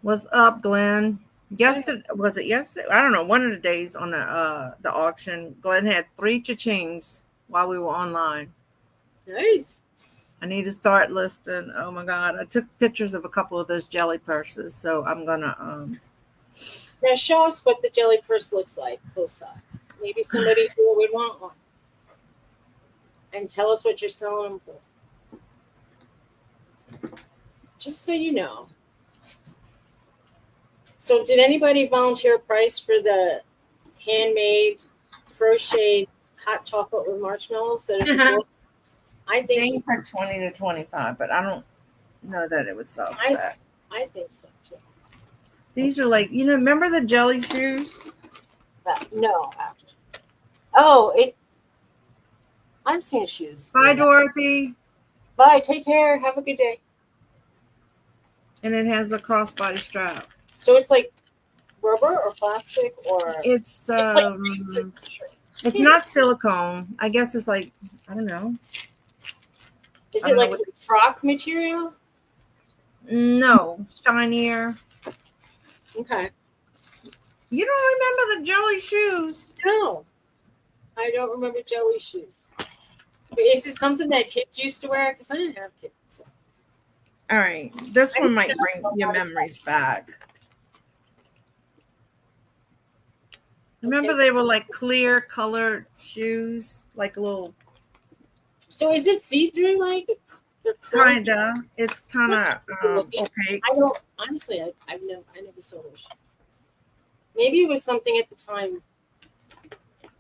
What's up, Glenn? Was it yesterday? I don't know. One of the days on the auction, Glenn had 3 cha-chings while we were online. Nice. I need to start listing. Oh my God. I took pictures of a couple of those jelly purses. So I'm going to. Now show us what the jelly purse looks like close up. Maybe somebody who would want one. And tell us what you're selling them for. just so you know. So did anybody volunteer a price for the handmade crocheted hot chocolate with marshmallows that are the I think Jane said 20 to 25, but I don't know that it would sell for that. I think so too. These are like, remember the jelly shoes? No, actually. Oh, I'm seeing shoes. Bye, Dorothy. Bye. Take care. Have a good day. And it has a crossbody strap. So it's like rubber or plastic or It's it's not silicone. I guess it's like, I don't know. Is it like frock material? No, shinier. Okay. You don't remember the jelly shoes? No, I don't remember jelly shoes. But is it something that kids used to wear? Because I didn't have kids. So. All right, this one might bring your memories back. Remember they were like clear colored shoes, like a little. So is it see-through like? Kinda. It's kind of opaque. I don't honestly. I never saw those shoes. Maybe it was something at the time.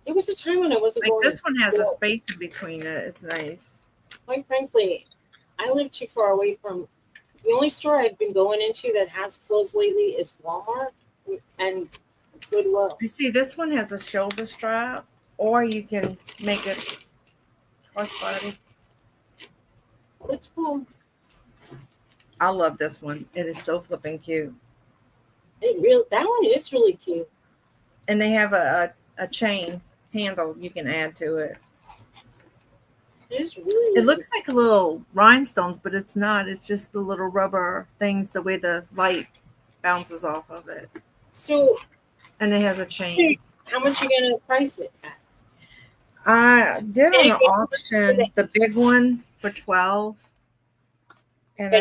It was a time when I wasn't like going. This one has a space in between it. It's nice. Quite frankly, I live too far away from. The only store I've been going into that has closed lately is Walmart and Goodwill. You see, this one has a shoulder strap, or you can make it crossbody. It's cool. I love this one. It is so flipping cute. That one is really cute. And they have a chain handle you can add to it. It is really. It looks like little rhinestones, but it's not. It's just the little rubber things, the way the light bounces off of it. So. And it has a chain. How much are you gonna price it at? I did on an auction the big one for 12. And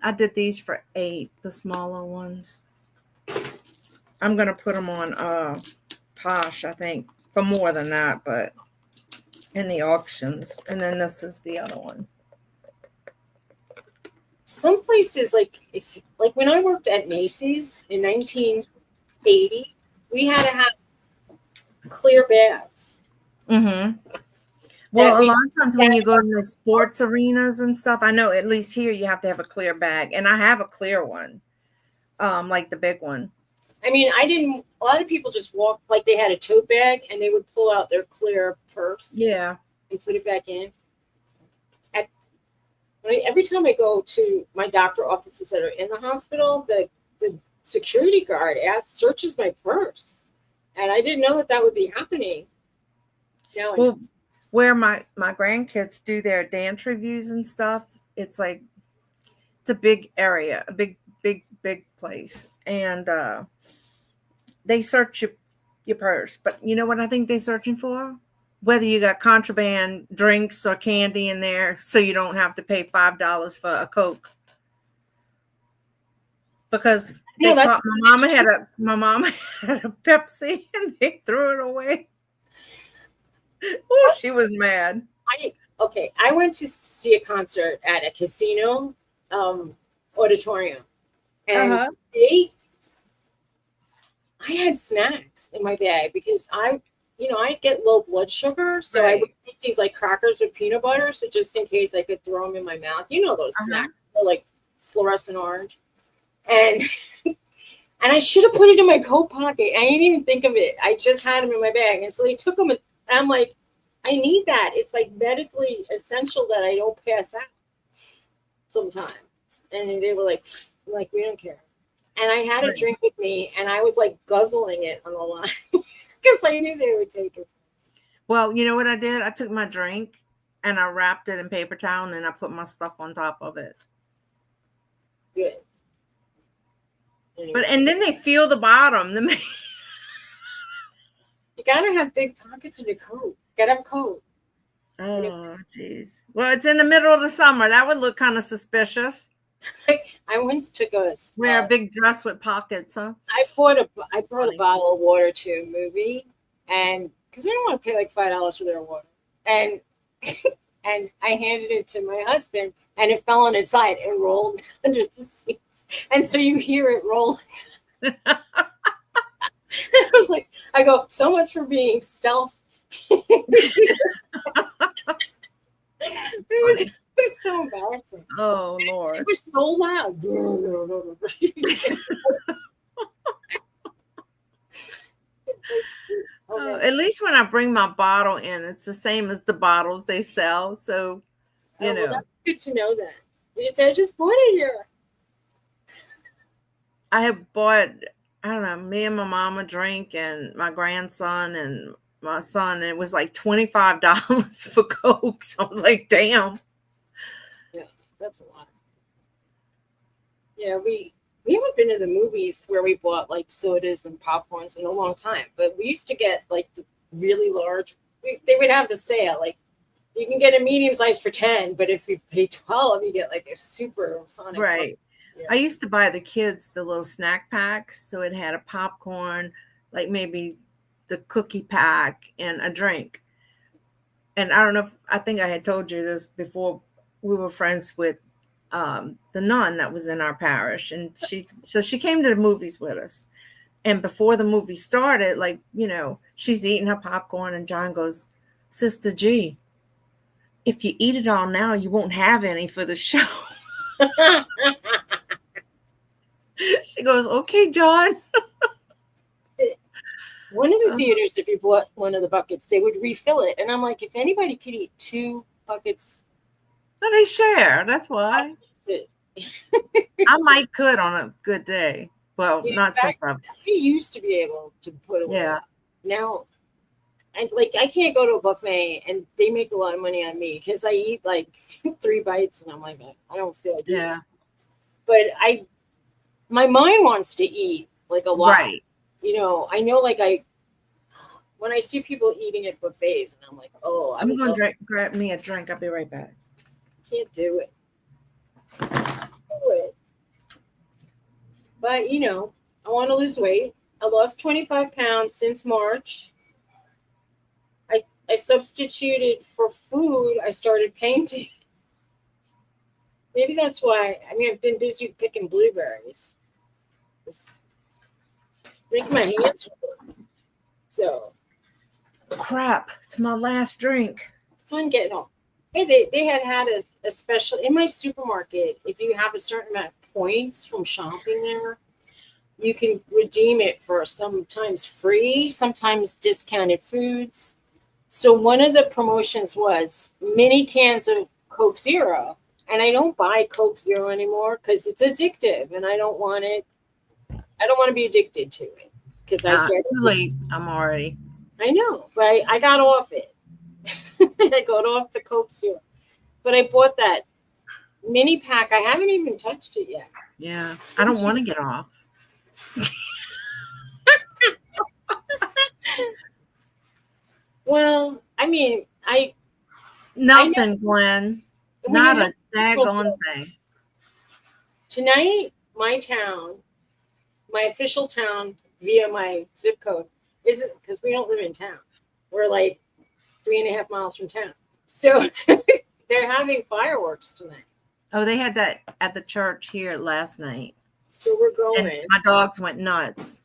I did these for 8, the smaller ones. I'm gonna put them on Posh, I think, for more than that, but in the auctions. And then this is the other one. Some places like when I worked at Macy's in 1980, we had to have clear bags. Mm-hmm. Well, a lot of times when you go to the sports arenas and stuff, I know at least here you have to have a clear bag, and I have a clear one, like the big one. I mean, a lot of people just walk like they had a tote bag and they would pull out their clear purse. Yeah. And put it back in. Every time I go to my doctor offices that are in the hospital, the security guard searches my purse. And I didn't know that would be happening. Well, where my grandkids do their dance reviews and stuff, it's like, it's a big area, a big place. And they search your purse. But you know what I think they're searching for? Whether you got contraband drinks or candy in there, so you don't have to pay $5 for a Coke. Because my mom had a Pepsi and they threw it away. Oh, she was mad. I went to see a concert at a casino auditorium, and I had snacks in my bag because I get low blood sugar, so I would eat these like crackers with peanut butter, so just in case I could throw them in my mouth. You know those snacks, they're like fluorescent orange, and I should have put it in my coat pocket. I didn't even think of it. I just had them in my bag, and so they took them. And I'm like, I need that. It's like medically essential that I don't pass out sometimes. And they were like, we don't care. And I had a drink with me, and I was like guzzling it on the line because I knew they would take it. Well, you know what I did? I took my drink and I wrapped it in paper towel and I put my stuff on top of it. Good. Anyway. But and then they feel the bottom. You gotta have big pockets in your coat. Gotta have a coat. Oh, jeez. Well, it's in the middle of the summer. That would look kind of suspicious. I once took wear a big dress with pockets, huh? I brought a bottle of water to a movie, and because I don't want to pay like $5 for their water, and and I handed it to my husband, and it fell on its side and rolled under the seats. And so you hear it roll. I was like, I go, so much for being stealth. It was so embarrassing. Oh, Lord. It was so loud. At least when I bring my bottle in, it's the same as the bottles they sell. So, you know. Well, that's good to know that. Because I just bought it here. I have bought, I don't know, me and my mom a drink and my grandson and my son. And it was like $25 for Coke. So I was like, damn. Yeah, that's a lot. Yeah, we haven't been to the movies where we bought like sodas and popcorns in a long time, but we used to get like the really large. They would have the sale, like you can get a medium size for 10, but if you pay 12, you get like a super Sonic. Right. Yeah. I used to buy the kids the little snack packs, so it had a popcorn, like maybe the cookie pack and a drink. And I don't know I think I had told you this before. We were friends with the nun that was in our parish, and she came to the movies with us. And before the movie started, like, you know, she's eating her popcorn, and John goes, Sister G, if you eat it all now, you won't have any for the show. She goes, okay, John. One of the theaters, if you bought one of the buckets, they would refill it. And I'm like, if anybody could eat 2 buckets. No, they share. That's why. I might could on a good day. Well, not since I've. I used to be able to put away. Yeah. Now, I can't go to a buffet and they make a lot of money on me because I eat like 3 bites and I'm like, I don't feel good. Yeah. But my mind wants to eat like a lot. Right. You know, I know when I see people eating at buffets and I'm like, oh, I'm going to grab me a drink. I'll be right back. Can't do it. But, you know, I want to lose weight. I lost 25 pounds since March. I substituted for food. I started painting. Maybe that's why. I mean, I've been busy picking blueberries. It's making my hands hurt. So. Crap. It's my last drink. It's fun getting home. Hey, they had a special in my supermarket. If you have a certain amount of points from shopping there, you can redeem it for sometimes free, sometimes discounted foods. So one of the promotions was mini cans of Coke Zero. And I don't buy Coke Zero anymore because it's addictive and I don't want it. I don't want to be addicted to it because I get too late. I'm already. I know, but I got off it. I got off the Coke Zero. But I bought that mini pack. I haven't even touched it yet. Yeah. I don't want to get off. Well, I mean, Nothing, Glenn. Not a daggone thing. Tonight, my town, my official town via my zip code, isn't because we don't live in town. We're like 3.5 miles from town. So they're having fireworks tonight. Oh, they had that at the church here last night. So we're going. And my dogs went nuts.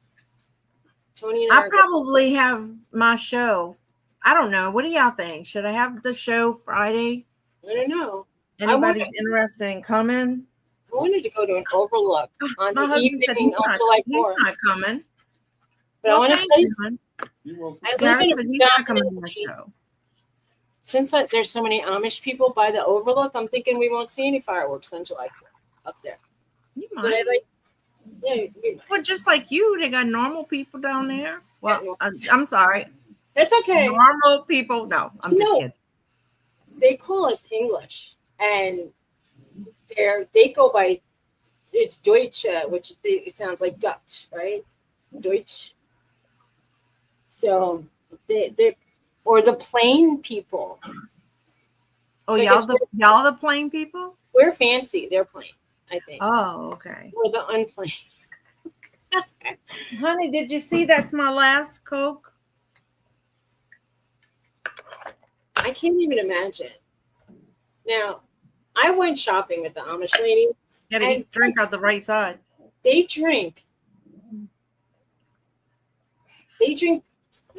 Tony and I probably have my show. I don't know. What do y'all think? Should I have the show Friday? I don't know. Anybody's interested in coming? I wanted to go to an overlook on My the husband said evening on July 4th. He's not coming. But I want to tell you, I live Garrett in said a he's not coming to dominant my city. show. Since there's so many Amish people by the overlook, I'm thinking we won't see any fireworks on July 4th up there. You But might. we might. Well, just like you, they got normal people down there. Well, I'm sorry. That's okay. Normal people. No, I'm just kidding. They call us English, and they go by it's Deutsch, which it sounds like Dutch, right? Deutsch. So they or the plain people. Oh, So y'all the plain people? We're fancy. They're plain, I think. Oh, okay. We're the unplain. Honey, did you see that's my last Coke? I can't even imagine. Now, I went shopping with the Amish lady. Gotta And drink out the right side. They drink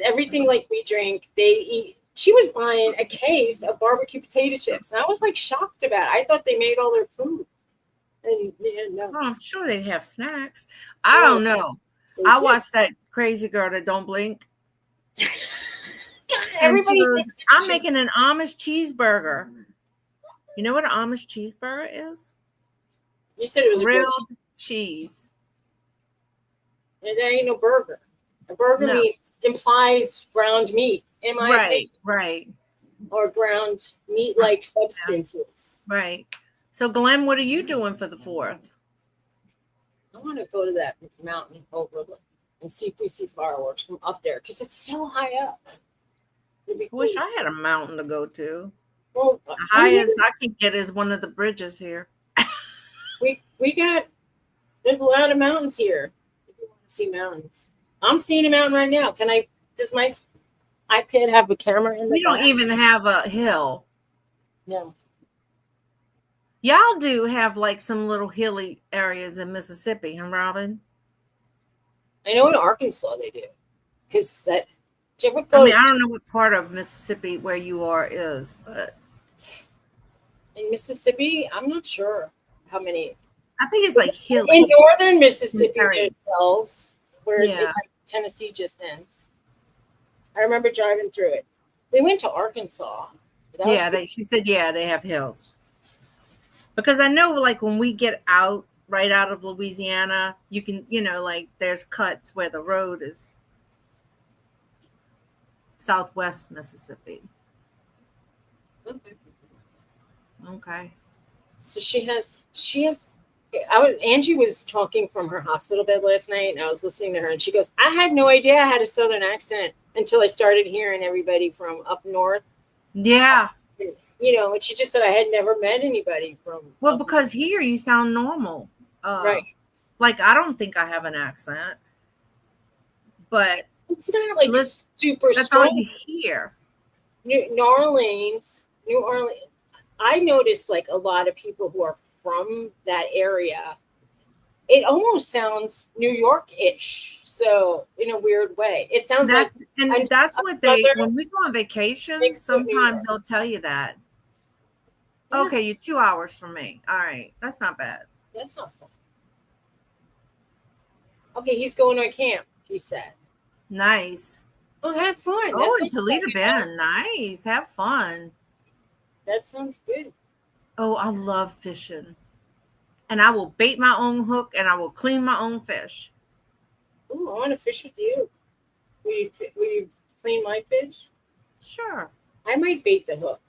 everything like we drink. They eat. She was buying a case of barbecue potato chips, and I was like shocked about it. I thought they made all their food. And no. Oh, I'm sure they have snacks. I don't know. I watched that crazy girl that don't blink. Everybody goes, I'm making an Amish cheeseburger. You know what an Amish cheeseburger is? You said it was grilled cheese. And there ain't no burger. A burger meat implies ground meat, in my opinion. Right. Or ground meat-like substances. Right. So, Glenn, what are you doing for the 4th? I want to go to that mountain over and see if we see fireworks from up there because it's so high up. I wish I had a mountain to go to. Well, the highest I can get is one of the bridges here. There's a lot of mountains here. If you want to see mountains, I'm seeing a mountain right now. Does my iPad have a camera in the We don't even have a hill. No. Y'all do have like some little hilly areas in Mississippi, huh, Robin? I know in Arkansas they do. Because that. Did you ever I go? mean, I don't know what part of Mississippi where you are is, but in Mississippi, I'm not sure how many. I think it's like hilly. In northern Mississippi themselves, where Tennessee just ends. I remember driving through it. We went to Arkansas. She said, they have hills. Because I know, like, when we get right out of Louisiana, you can, like, there's cuts where the road is southwest Mississippi. Okay. So Angie was talking from her hospital bed last night, and I was listening to her, and she goes, I had no idea I had a Southern accent until I started hearing everybody from up north. Yeah. And she just said I had never met anybody from. Well, because here you sound normal. Right. Like, I don't think I have an accent, but it's not like super that's strong. all you hear. New Orleans. I noticed like a lot of people who are from that area, it almost sounds New York-ish. So in a weird way, it sounds that's what when we go on vacation, sometimes they'll tell you that. Yeah. Okay, you're 2 hours from me. All right, that's not bad. That's not fun. Okay, he's going to a camp, he said. Nice. Oh, have fun. Oh, in Toledo Bend. Nice. Have fun. That sounds good. Oh, I love fishing. And I will bait my own hook and I will clean my own fish. Oh, I want to fish with you. Will you clean my fish? Sure. I might bait the hook.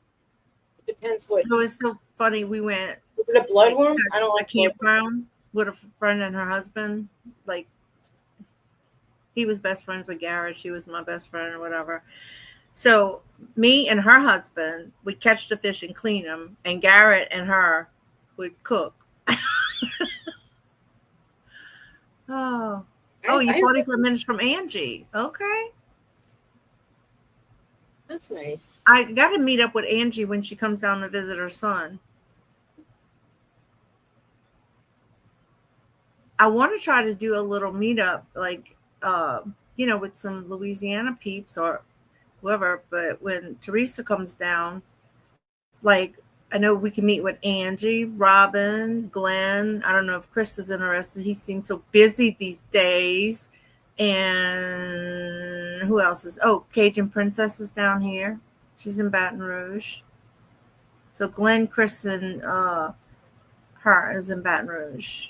It depends what. So it's so funny. We went. Is it a bloodworm? I don't like a campground with a friend and her husband. Like, he was best friends with Garrett. She was my best friend or whatever. So me and her husband, we catch the fish and clean them. And Garrett and her would cook. Oh, you're 44 minutes from Angie. Okay. That's nice. I got to meet up with Angie when she comes down to visit her son. I want to try to do a little meetup, like, with some Louisiana peeps or whoever. But when Teresa comes down, like, I know we can meet with Angie, Robin, Glenn. I don't know if Chris is interested. He seems so busy these days. And who else is? Oh, Cajun Princess is down here. She's in Baton Rouge. So Glenn, Chris, and her is in Baton Rouge.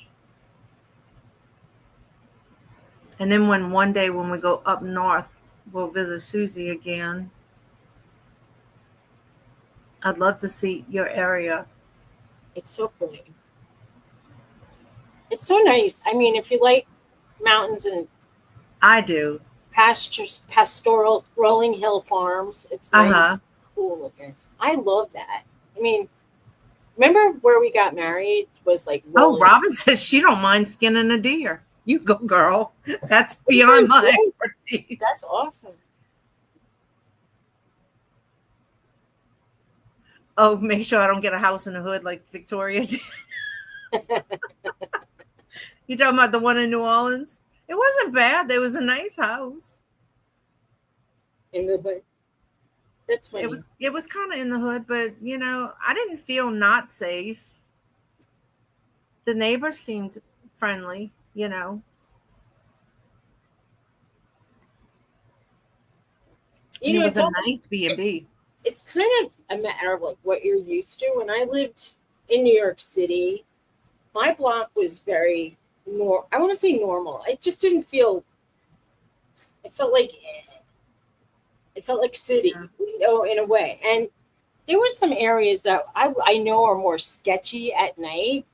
And then one day when we go up north, we'll visit Suzy again. I'd love to see your area. It's so pretty. It's so nice. I mean, if you like mountains and I do. Pastoral rolling hill farms. It's very cool looking. I love that. I mean, remember where we got married was like. Oh, Robin says she don't mind skinning a deer. You go, girl. That's beyond my expertise. That's awesome. Oh, make sure I don't get a house in the hood like Victoria did. You talking about the one in New Orleans? It wasn't bad. There was a nice house. In the hood. That's funny. It was kind of in the hood, but I didn't feel not safe. The neighbors seemed friendly. And it was It's a all, nice B&B. it's kind of a matter of like what you're used to. When I lived in New York City, my block was very I want to say normal. It just didn't feel. It felt like city, Yeah. in a way. And there were some areas that I know are more sketchy at night.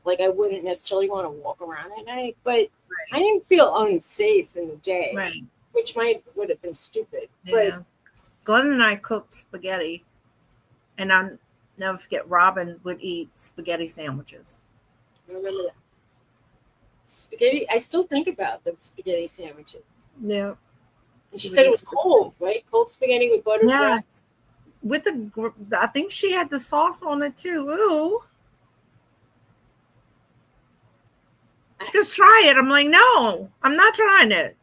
Like I wouldn't necessarily want to walk around at night, but I didn't feel unsafe in the day, Right. which would have been stupid. Yeah. Glenn and I cooked spaghetti, and I'll never forget, Robin would eat spaghetti sandwiches. But I remember that spaghetti. I still think about the spaghetti sandwiches. Yeah. And she said it was cold, right? Cold spaghetti with buttered bread. Yes. With I think she had the sauce on it too. Ooh. She goes, try it. I'm like, no, I'm not trying it.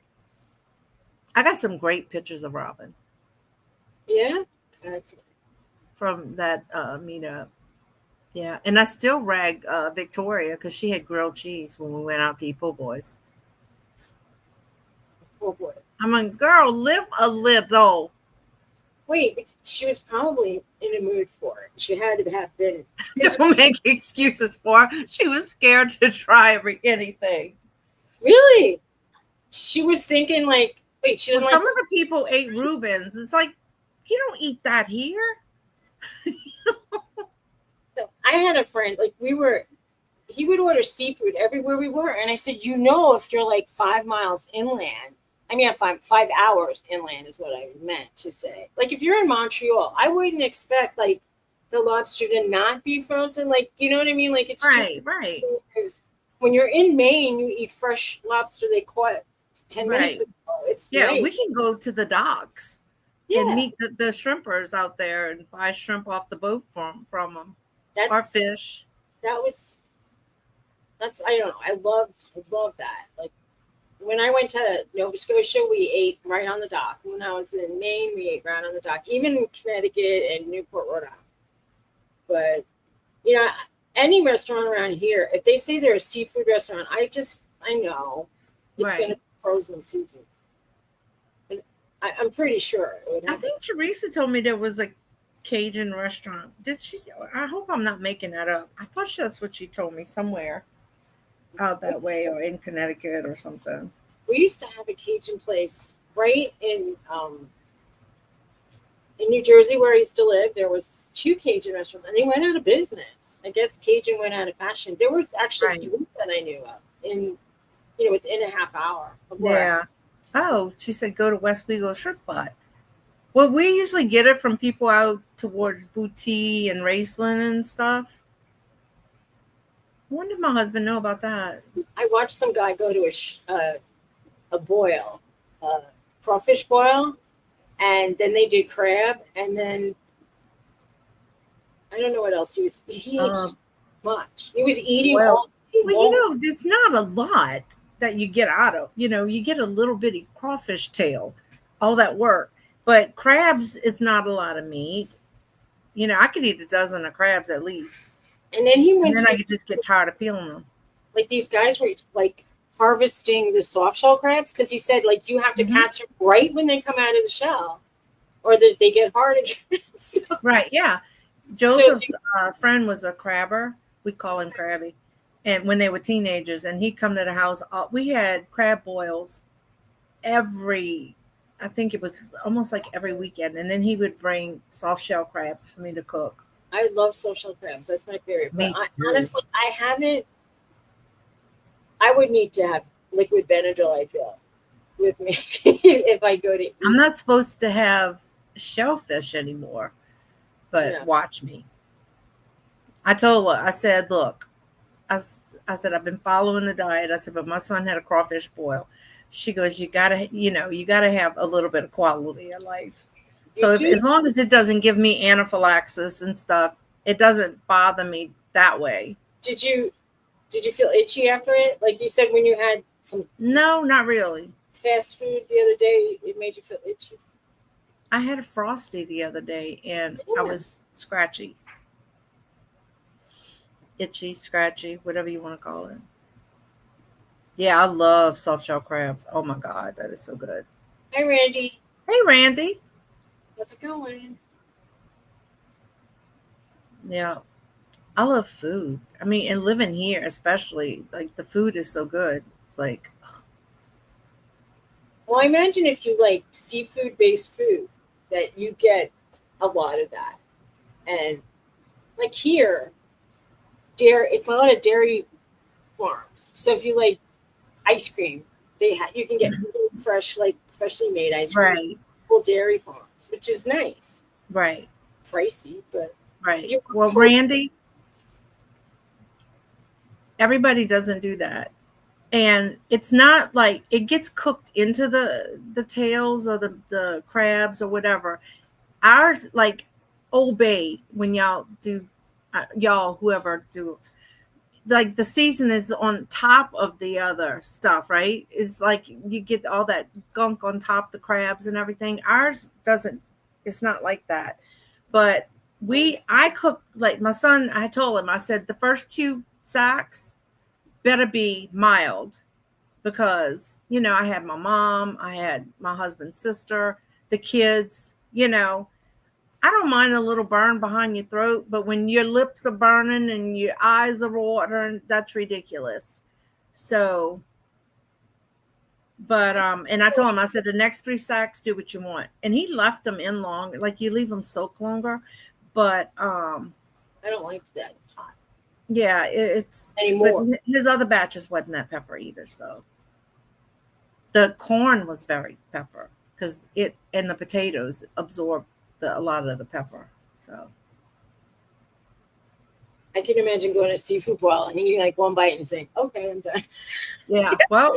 I got some great pictures of Robin. Yeah. That's from that meetup. Yeah. And I still rag Victoria because she had grilled cheese when we went out to eat po' boys. Oh boy. I'm like, girl, live a little. Wait, but she was probably in a mood for it. She had to have been. Don't make excuses for her. She was scared to try anything. Really? She was thinking like, wait, she doesn't some of the people ate Reubens. It's like, you don't eat that here. So I had a friend, like he would order seafood everywhere we were. And I said, if you're like 5 miles inland, I mean, 5 hours inland is what I meant to say. Like if you're in Montreal, I wouldn't expect like the lobster to not be frozen. Like, you know what I mean? Like it's right. Because when you're in Maine, you eat fresh lobster they caught 10 minutes ago. It's nice. We can go to the docks and meet the shrimpers out there and buy shrimp off the boat from them. Or fish. That's I don't know. I love that. Like when I went to Nova Scotia, we ate right on the dock. When I was in Maine, we ate right on the dock. Even in Connecticut and Newport, Rhode Island. But any restaurant around here, if they say they're a seafood restaurant, I know it's going to be frozen seafood. And I'm pretty sure. I think Teresa told me there was a Cajun restaurant. Did she? I hope I'm not making that up. I thought that's what she told me somewhere out that way or in Connecticut or something. We used to have a Cajun place right in New Jersey where I used to live. There was 2 Cajun restaurants and they went out of business. I guess Cajun went out of fashion. There was actually 3 that I knew of within a half hour. Yeah. Oh, she said go to West Wego Shrimp Pot. Well, we usually get it from people out towards Boutique and Raceland and stuff. When did my husband know about that? I watched some guy go to a boil, crawfish boil, and then they did crab, and then I don't know what else he ate so much. He was eating all. Well, it's not a lot that you get out of. You get a little bitty crawfish tail, all that work. But crabs is not a lot of meat. I could eat a dozen of crabs at least. And then I could just get tired of peeling them. Like these guys were like harvesting the soft shell crabs because he said like you have to catch them right when they come out of the shell, or they get hard again. Right? Yeah. Joseph's friend was a crabber. We call him Krabby. And when they were teenagers, and he'd come to the house, we had crab boils I think it was almost like every weekend. And then he would bring soft shell crabs for me to cook. I love soft shell crabs. That's my favorite. But honestly, I haven't. I would need to have liquid Benadryl, I feel, with me if I go to eat. I'm not supposed to have shellfish anymore, but watch me. I told her, I said, look, I said, I've been following the diet. I said, but my son had a crawfish boil. She goes, you gotta have a little bit of quality of life. So You as long as it doesn't give me anaphylaxis and stuff, it doesn't bother me that way. Did you feel itchy after it? Like you said, when you had some No, not really. fast food the other day, it made you feel itchy. I had a Frosty the other day and I was scratchy. Itchy, scratchy, whatever you want to call it. Yeah, I love soft shell crabs. Oh my God, that is so good. Hi, Randy. Hey, Randy. How's it going? Yeah, I love food. I mean, and living here, especially, like the food is so good. It's like, Well, I imagine if you like seafood-based food, that you get a lot of that. And like here, it's a lot of dairy farms. So if you like ice cream, you can get freshly made ice cream. right, Full dairy farms, which is nice. right, Pricey, but right. you- Well, Randy, everybody doesn't do that. And it's not like it gets cooked into the tails or the crabs or whatever. Ours, like Old Bay, when y'all do, y'all whoever do, like the season is on top of the other stuff, right? It's like you get all that gunk on top, the crabs and everything. Ours doesn't. It's not like that. But I cook, like my son. I told him, I said the first 2 sacks better be mild, because I had my mom, I had my husband's sister, the kids. I don't mind a little burn behind your throat, but when your lips are burning and your eyes are watering, that's ridiculous. So, but and I told him, I said the next 3 sacks, do what you want, and he left them in long, like you leave them soak longer. But I don't like that hot yeah, it's anymore. But his other batches wasn't that pepper either. So the corn was very pepper because it and the potatoes absorb a lot of the pepper. So I can imagine going to seafood boil and eating like one bite and saying, "Okay, I'm done." yeah, well,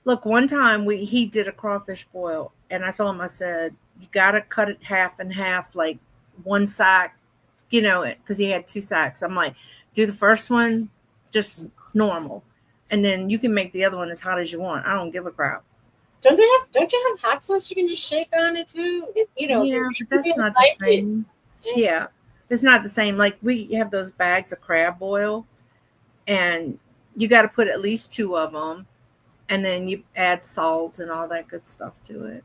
look, one time he did a crawfish boil, and I told him, I said, you got to cut it half and half, like 1 sack, because he had 2 sacks. I'm like, do the first one just normal, and then you can make the other one as hot as you want. I don't give a crap. Don't you have hot sauce you can just shake on it too? Yeah, but that's not the same. Yeah, it's not the same. Like we have those bags of crab boil, and you got to put at least 2 of them, and then you add salt and all that good stuff to it.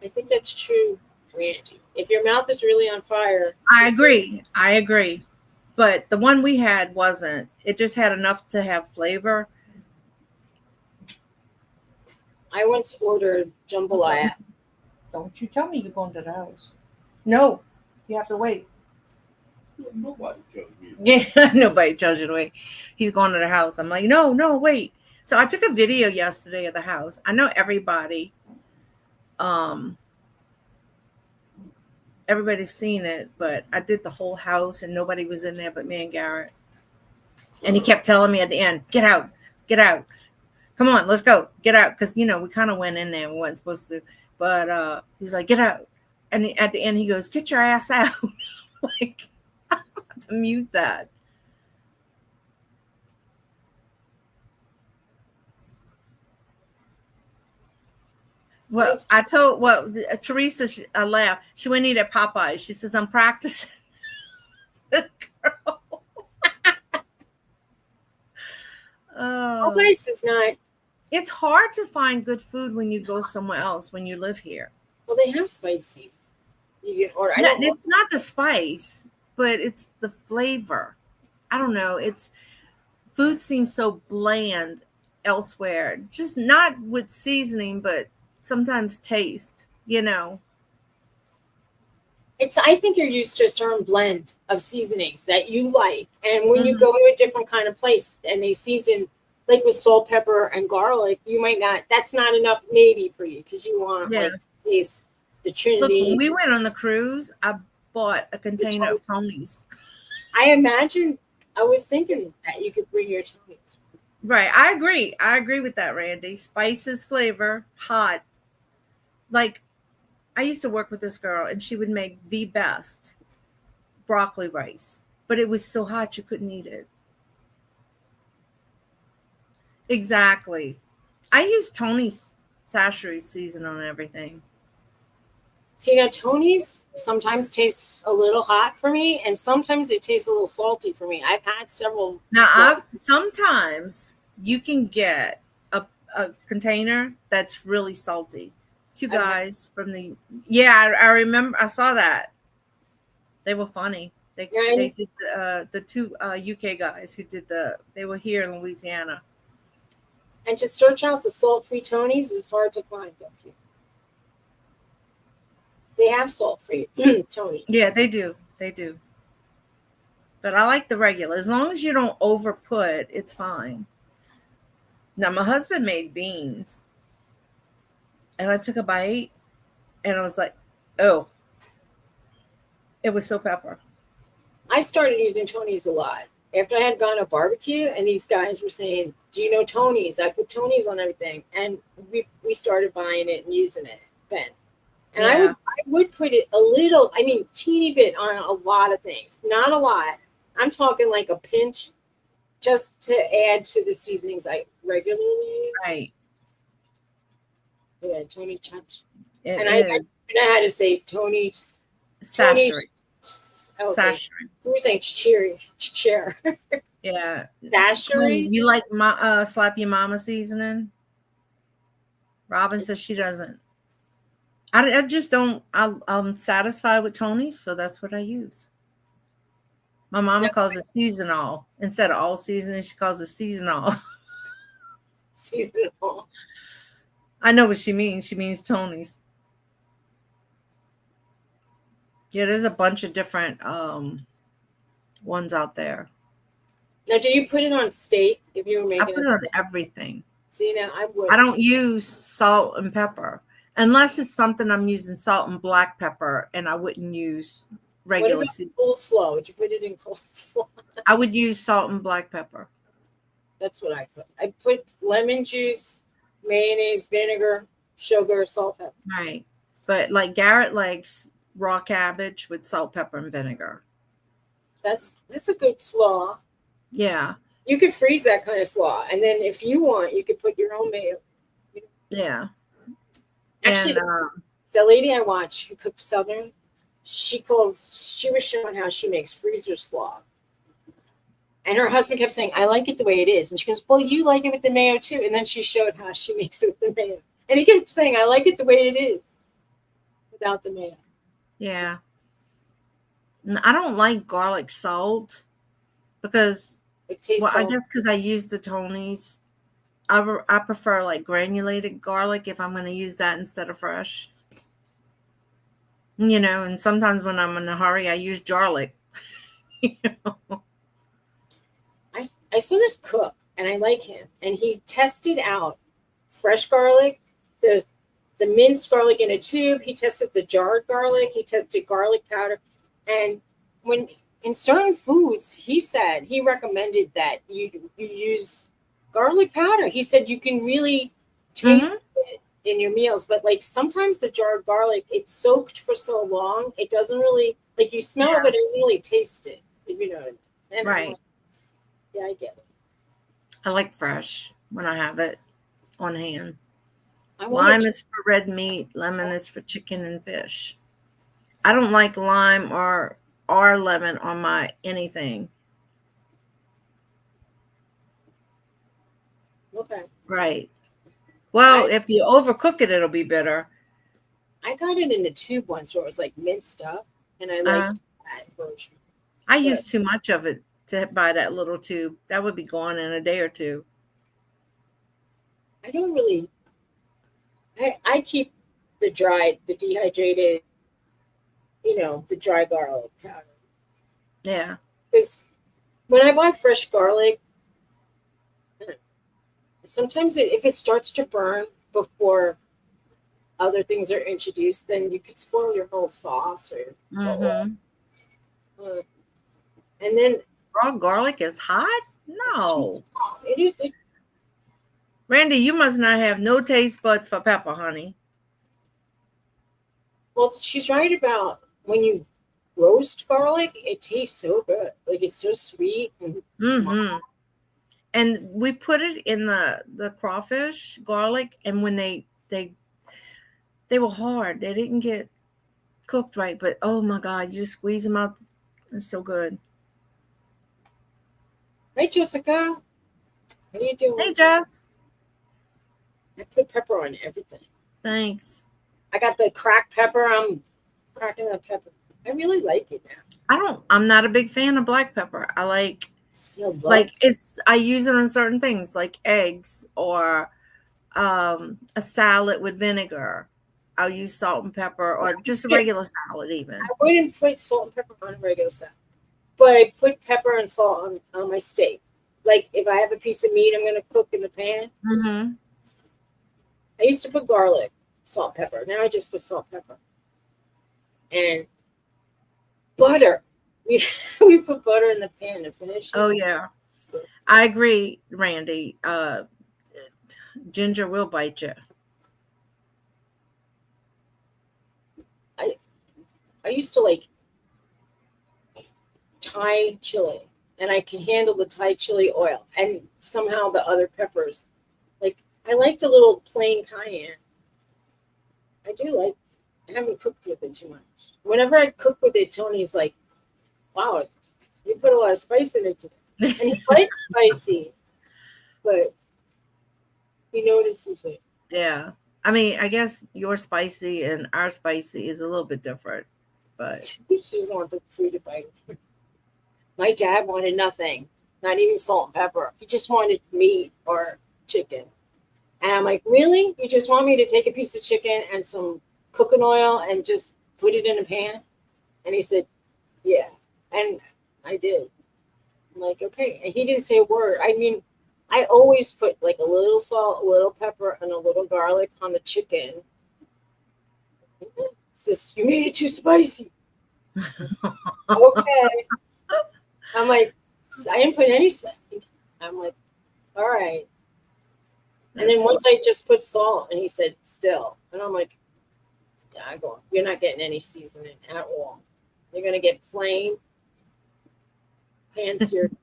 I think that's true, Randy. If your mouth is really on fire. I agree. But the one we had wasn't. It just had enough to have flavor. I once ordered jambalaya. Don't you tell me you're going to the house. No, you have to wait. Nobody tells me. Yeah, nobody tells you to wait. He's going to the house. I'm like, no, wait. So I took a video yesterday of the house. I know everybody's seen it, but I did the whole house and nobody was in there but me and Garrett. And he kept telling me at the end, get out. Come on, let's go. Get out. Because, we kind of went in there and we weren't supposed to. But he's like, get out. And at the end, he goes, get your ass out. Like, I'm about to mute that. Well, Teresa, I laughed. She went to eat at Popeyes. She says, I'm practicing. Girl. Popeyes is not. It's hard to find good food when you go somewhere else, when you live here. Well, they have spicy. You can order. It's not the spice, but it's the flavor. I don't know. Food seems so bland elsewhere. Just not with seasoning, but sometimes taste, I think you're used to a certain blend of seasonings that you like. And when you go to a different kind of place and they season, like with salt, pepper, and garlic, you might not, that's not enough maybe for you because you want to taste the Trinity. Look, when we went on the cruise, I bought a container of Tony's. I was thinking that you could bring your Tony's. Right. I agree with that, Randy. Spices, flavor, hot. Like, I used to work with this girl, and she would make the best broccoli rice, but it was so hot you couldn't eat it. Exactly. I use Tony's sachet season on everything. So, Tony's sometimes tastes a little hot for me, and sometimes it tastes a little salty for me. I've had several. Now, sometimes you can get a container that's really salty. Two guys from I remember, I saw that. They were funny. They did the two UK guys who did they were here in Louisiana. And to search out the salt-free Tony's is hard to find up here. They have salt-free Tony's. Yeah, they do. They do. But I like the regular. As long as you don't overput, it's fine. Now, my husband made beans. And I took a bite. And I was like, oh. It was so pepper. I started using Tony's a lot. After I had gone to barbecue, and these guys were saying, do you know Tony's? I put Tony's on everything. And we started buying it and using it then. And I would put it a little, teeny bit on a lot of things. Not a lot. I'm talking like a pinch just to add to the seasonings I regularly use. Right. Yeah, Tony Chunch. And I had to say Tony's. Sachet. Okay. Who was saying chair? Yeah. Sachet. You like Slap Your Mama seasoning? Robin says she doesn't. I just don't. I'm satisfied with Tony's, so that's what I use. My mama calls it seasonal instead of all seasoning. She calls it seasonal. Seasonal. I know what she means. She means Tony's. Yeah, there's a bunch of different ones out there. Now, do you put it on steak if you were making? I put it on everything. See, now I would. I don't use salt and pepper unless it's something I'm using salt and black pepper, and I wouldn't use regular. What about coleslaw? Would you put it in coleslaw? I would use salt and black pepper. That's what I put. I put lemon juice, mayonnaise, vinegar, sugar, salt, pepper. Right, but like Garrett likes raw cabbage with salt, pepper, and vinegar. That's a good slaw. Yeah. You could freeze that kind of slaw, and then if you want, you could put your own mayo. Yeah. Actually, the lady I watch who cooks Southern, she was showing how she makes freezer slaw. And her husband kept saying, I like it the way it is. And she goes, well, you like it with the mayo too. And then she showed how she makes it with the mayo. And he kept saying, I like it the way it is without the mayo. Yeah. I don't like garlic salt because, it tastes I guess because I use the Tony's. I prefer like granulated garlic if I'm going to use that instead of fresh. And sometimes when I'm in a hurry, I use garlic. I saw this cook, and I like him, and he tested out fresh garlic, the minced garlic in a tube. He tested the jarred garlic. He tested garlic powder. And when in certain foods, he said he recommended that you use garlic powder. He said you can really taste it in your meals, but like sometimes the jarred garlic, it's soaked for so long, it doesn't really, like you smell it, but it doesn't really taste it, if you know what I mean. Right. Yeah, I get it. I like fresh when I have it on hand. Lime is for red meat. Lemon is for chicken and fish. I don't like lime or lemon on my anything. Okay. Right. Well, if you overcook it, it'll be bitter. I got it in a tube once where it was like minced up, and I liked that version. I used too much of it to buy that little tube. That would be gone in a day or two. I don't really. I keep the dehydrated, the dry garlic powder. Yeah. Because when I buy fresh garlic, sometimes if it starts to burn before other things are introduced, then you could spoil your whole sauce. And then raw garlic is hot? No. It is. Randy, you must not have no taste buds for pepper, honey. Well, she's right about when you roast garlic, it tastes so good. Like it's so sweet. Mm-hmm. And we put it in the crawfish garlic, and when they were hard. They didn't get cooked right, but oh my God, you just squeeze them out. It's so good. Hey, Jessica. How you doing? Hey, Jess. I put pepper on everything. Thanks. I got the cracked pepper. I'm cracking the pepper. I really like it now. I'm not a big fan of black pepper. I like I use it on certain things like eggs or a salad with vinegar. I'll use salt and pepper or just a regular salad even. I wouldn't put salt and pepper on a regular salad, but I put pepper and salt on my steak. Like if I have a piece of meat I'm going to cook in the pan. Mm-hmm. I used to put garlic, salt, pepper. Now I just put salt, pepper. And butter. We put butter in the pan to finish it. Oh, yeah. I agree, Randy. Ginger will bite you. I used to like Thai chili, and I could handle the Thai chili oil, and somehow the other peppers. Like I liked a little plain cayenne. I do like. I haven't cooked with it too much. Whenever I cook with it, Tony's like, "Wow, you put a lot of spice in it today," and he likes spicy, but he notices it. Yeah. I mean, I guess your spicy and our spicy is a little bit different, but She doesn't want the food to bite. My dad wanted nothing, not even salt and pepper. He just wanted meat or chicken. And I'm like, really? You just want me to take a piece of chicken and some cooking oil and just put it in a pan? And he said, yeah. And I did. I'm like, okay. And he didn't say a word. I mean, I always put like a little salt, a little pepper, and a little garlic on the chicken. Says, you made it too spicy. Okay. I'm like, I didn't put any spice. I'm like, all right. And then once I just put salt, and he said, still. And I'm like, yeah, I go, you're not getting any seasoning at all. You're going to get plain pan-seared.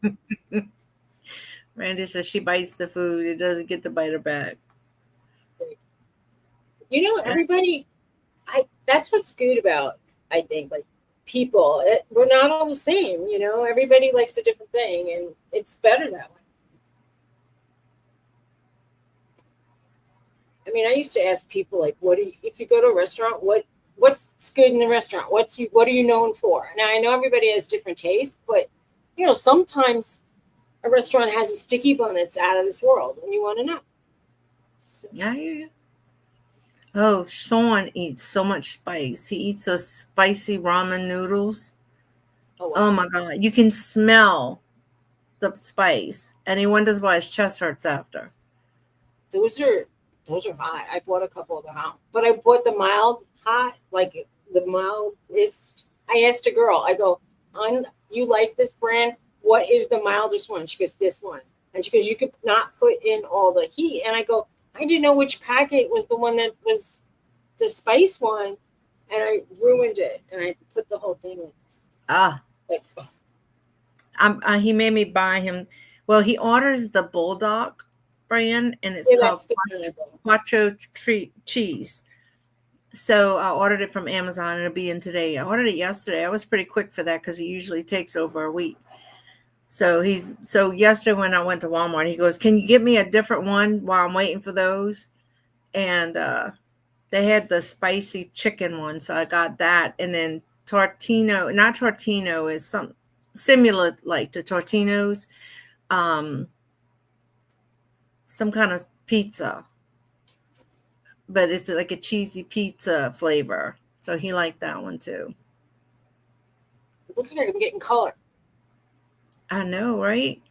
Randy says she bites the food. It doesn't get to bite her back. You know, everybody, that's what's good about, I think, like people. We're not all the same, you know. Everybody likes a different thing, and it's better that way. I mean, I used to ask people like, if you go to a restaurant, what's good in the restaurant? What are you known for? Now I know everybody has different tastes, but you know, sometimes a restaurant has a sticky bun that's out of this world, and you want to know. So. Yeah. Oh, Sean eats so much spice. He eats those spicy ramen noodles. Oh, wow. Oh my God. You can smell the spice. And he wonders why his chest hurts after. Those are hot. I bought a couple of the hot. But I bought the mild hot, like the mildest. I asked a girl, I go, you like this brand? What is the mildest one? She goes, this one. And she goes, you could not put in all the heat. And I go, I didn't know which packet was the one that was the spice one. And I ruined it. And I put the whole thing in. Like, he made me buy him. Well, he orders the Bulldog brand, and it's called Quattro cheese. So I ordered it from Amazon, and it'll be in today. I ordered it yesterday. I was pretty quick for that because it usually takes over a week. So yesterday when I went to Walmart, he goes, can you get me a different one while I'm waiting for those? And they had the spicy chicken one. So I got that. And then not Tortino, is some similar like to Tortino's, some kind of pizza, but it's like a cheesy pizza flavor. So he liked that one too. It looks like I'm getting color. I know, right?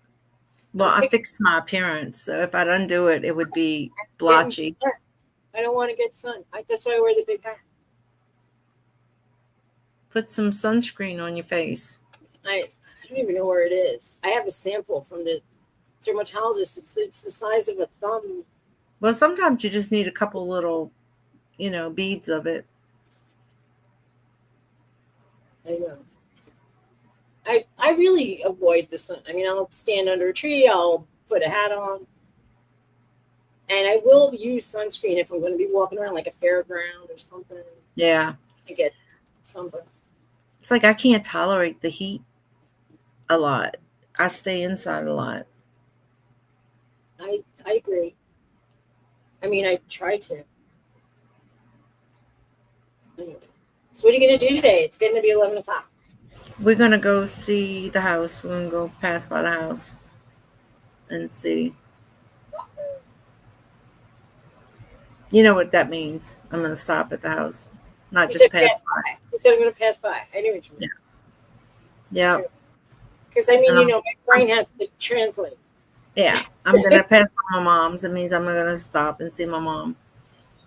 Well, I fixed my appearance, so if I undo it, it would be blotchy. I don't want to get sun. That's why I wear the big hat. Put some sunscreen on your face. I don't even know where it is. I have a sample from the dermatologist. It's the size of a thumb. Well, sometimes you just need a couple little, beads of it. I know. I really avoid the sun. I mean, I'll stand under a tree. I'll put a hat on. And I will use sunscreen if I'm going to be walking around like a fairground or something. Yeah. To get sunburn. It's like I can't tolerate the heat a lot. I stay inside a lot. I agree. I mean, I try to. Anyway. So what are you going to do today? It's going to be 11 o'clock. We're going to go see the house. We're going to go pass by the house and see. You know what that means. I'm going to stop at the house, not just pass by. You said I'm going to pass by. I knew what you meant. Yeah. Because, I mean, my brain has to translate. Yeah. I'm going to pass by my mom's. It means I'm going to stop and see my mom.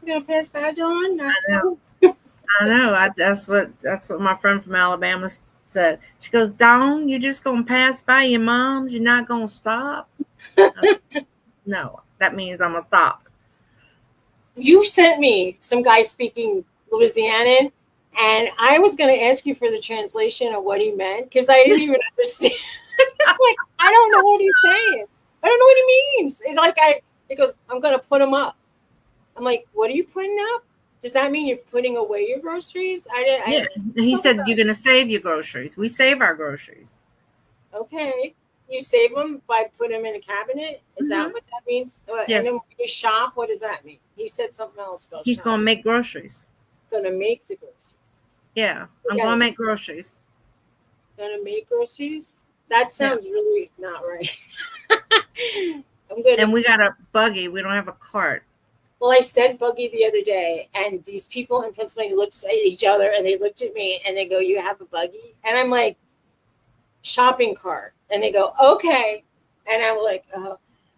You're going to pass by, Dawn? I know. That's what my friend from Alabama said. She goes, Dawn, you just going to pass by your mom's? You're not going to stop? No. That means I'm going to stop. You sent me some guy speaking Louisianan, and I was going to ask you for the translation of what he meant because I didn't even understand. Like, I don't know what he's saying. I don't know what he means. He goes, I'm going to put them up. I'm like, what are you putting up? Does that mean you're putting away your groceries? He said you're going to save your groceries. We save our groceries. Okay. You save them by putting them in a cabinet? Is that what that means? Yes. And then when you shop, what does that mean? He said something else about He's shop. going to make groceries. Going to make the groceries. Yeah. I'm going to make groceries. Going to make groceries? That sounds really not right. I'm good. And we got a buggy. We don't have a cart. Well, I said buggy the other day, and these people in Pennsylvania looked at each other, and they looked at me, and they go, you have a buggy? And I'm like, shopping cart. And they go, okay. And I'm like,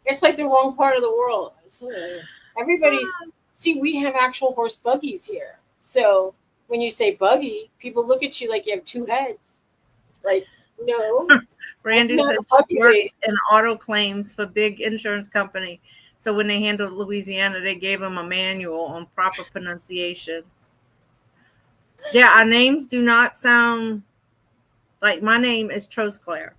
it's like the wrong part of the world. See, we have actual horse buggies here. So when you say buggy, people look at you like you have two heads. Like, no. Randy says she worked in auto claims for big insurance company. So when they handled Louisiana, they gave them a manual on proper pronunciation. Yeah, our names do not sound like my name is Trosclair.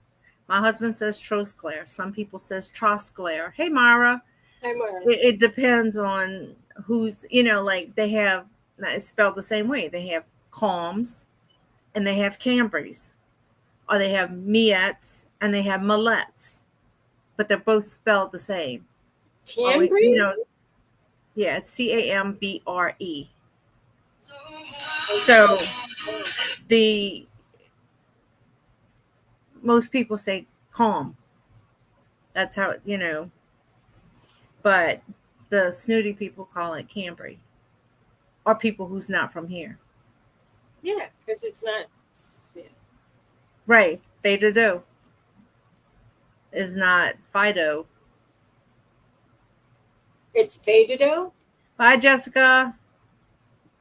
My husband says Trosclair. Some people says Trosclair. Hey, Mara. Hi, Mara. It depends on who's, like they have, it's spelled the same way. They have Calms and they have Cambrys. Or they have Miets and they have Mallets. But they're both spelled the same. Cambry? Yeah, it's Cambre. So most people say calm. That's how but the snooty people call it Cambry. Or people who's not from here. Yeah, because it's not. Yeah. Right. Fade-to-do is not Fido. It's fade-to-do? Bye, Jessica.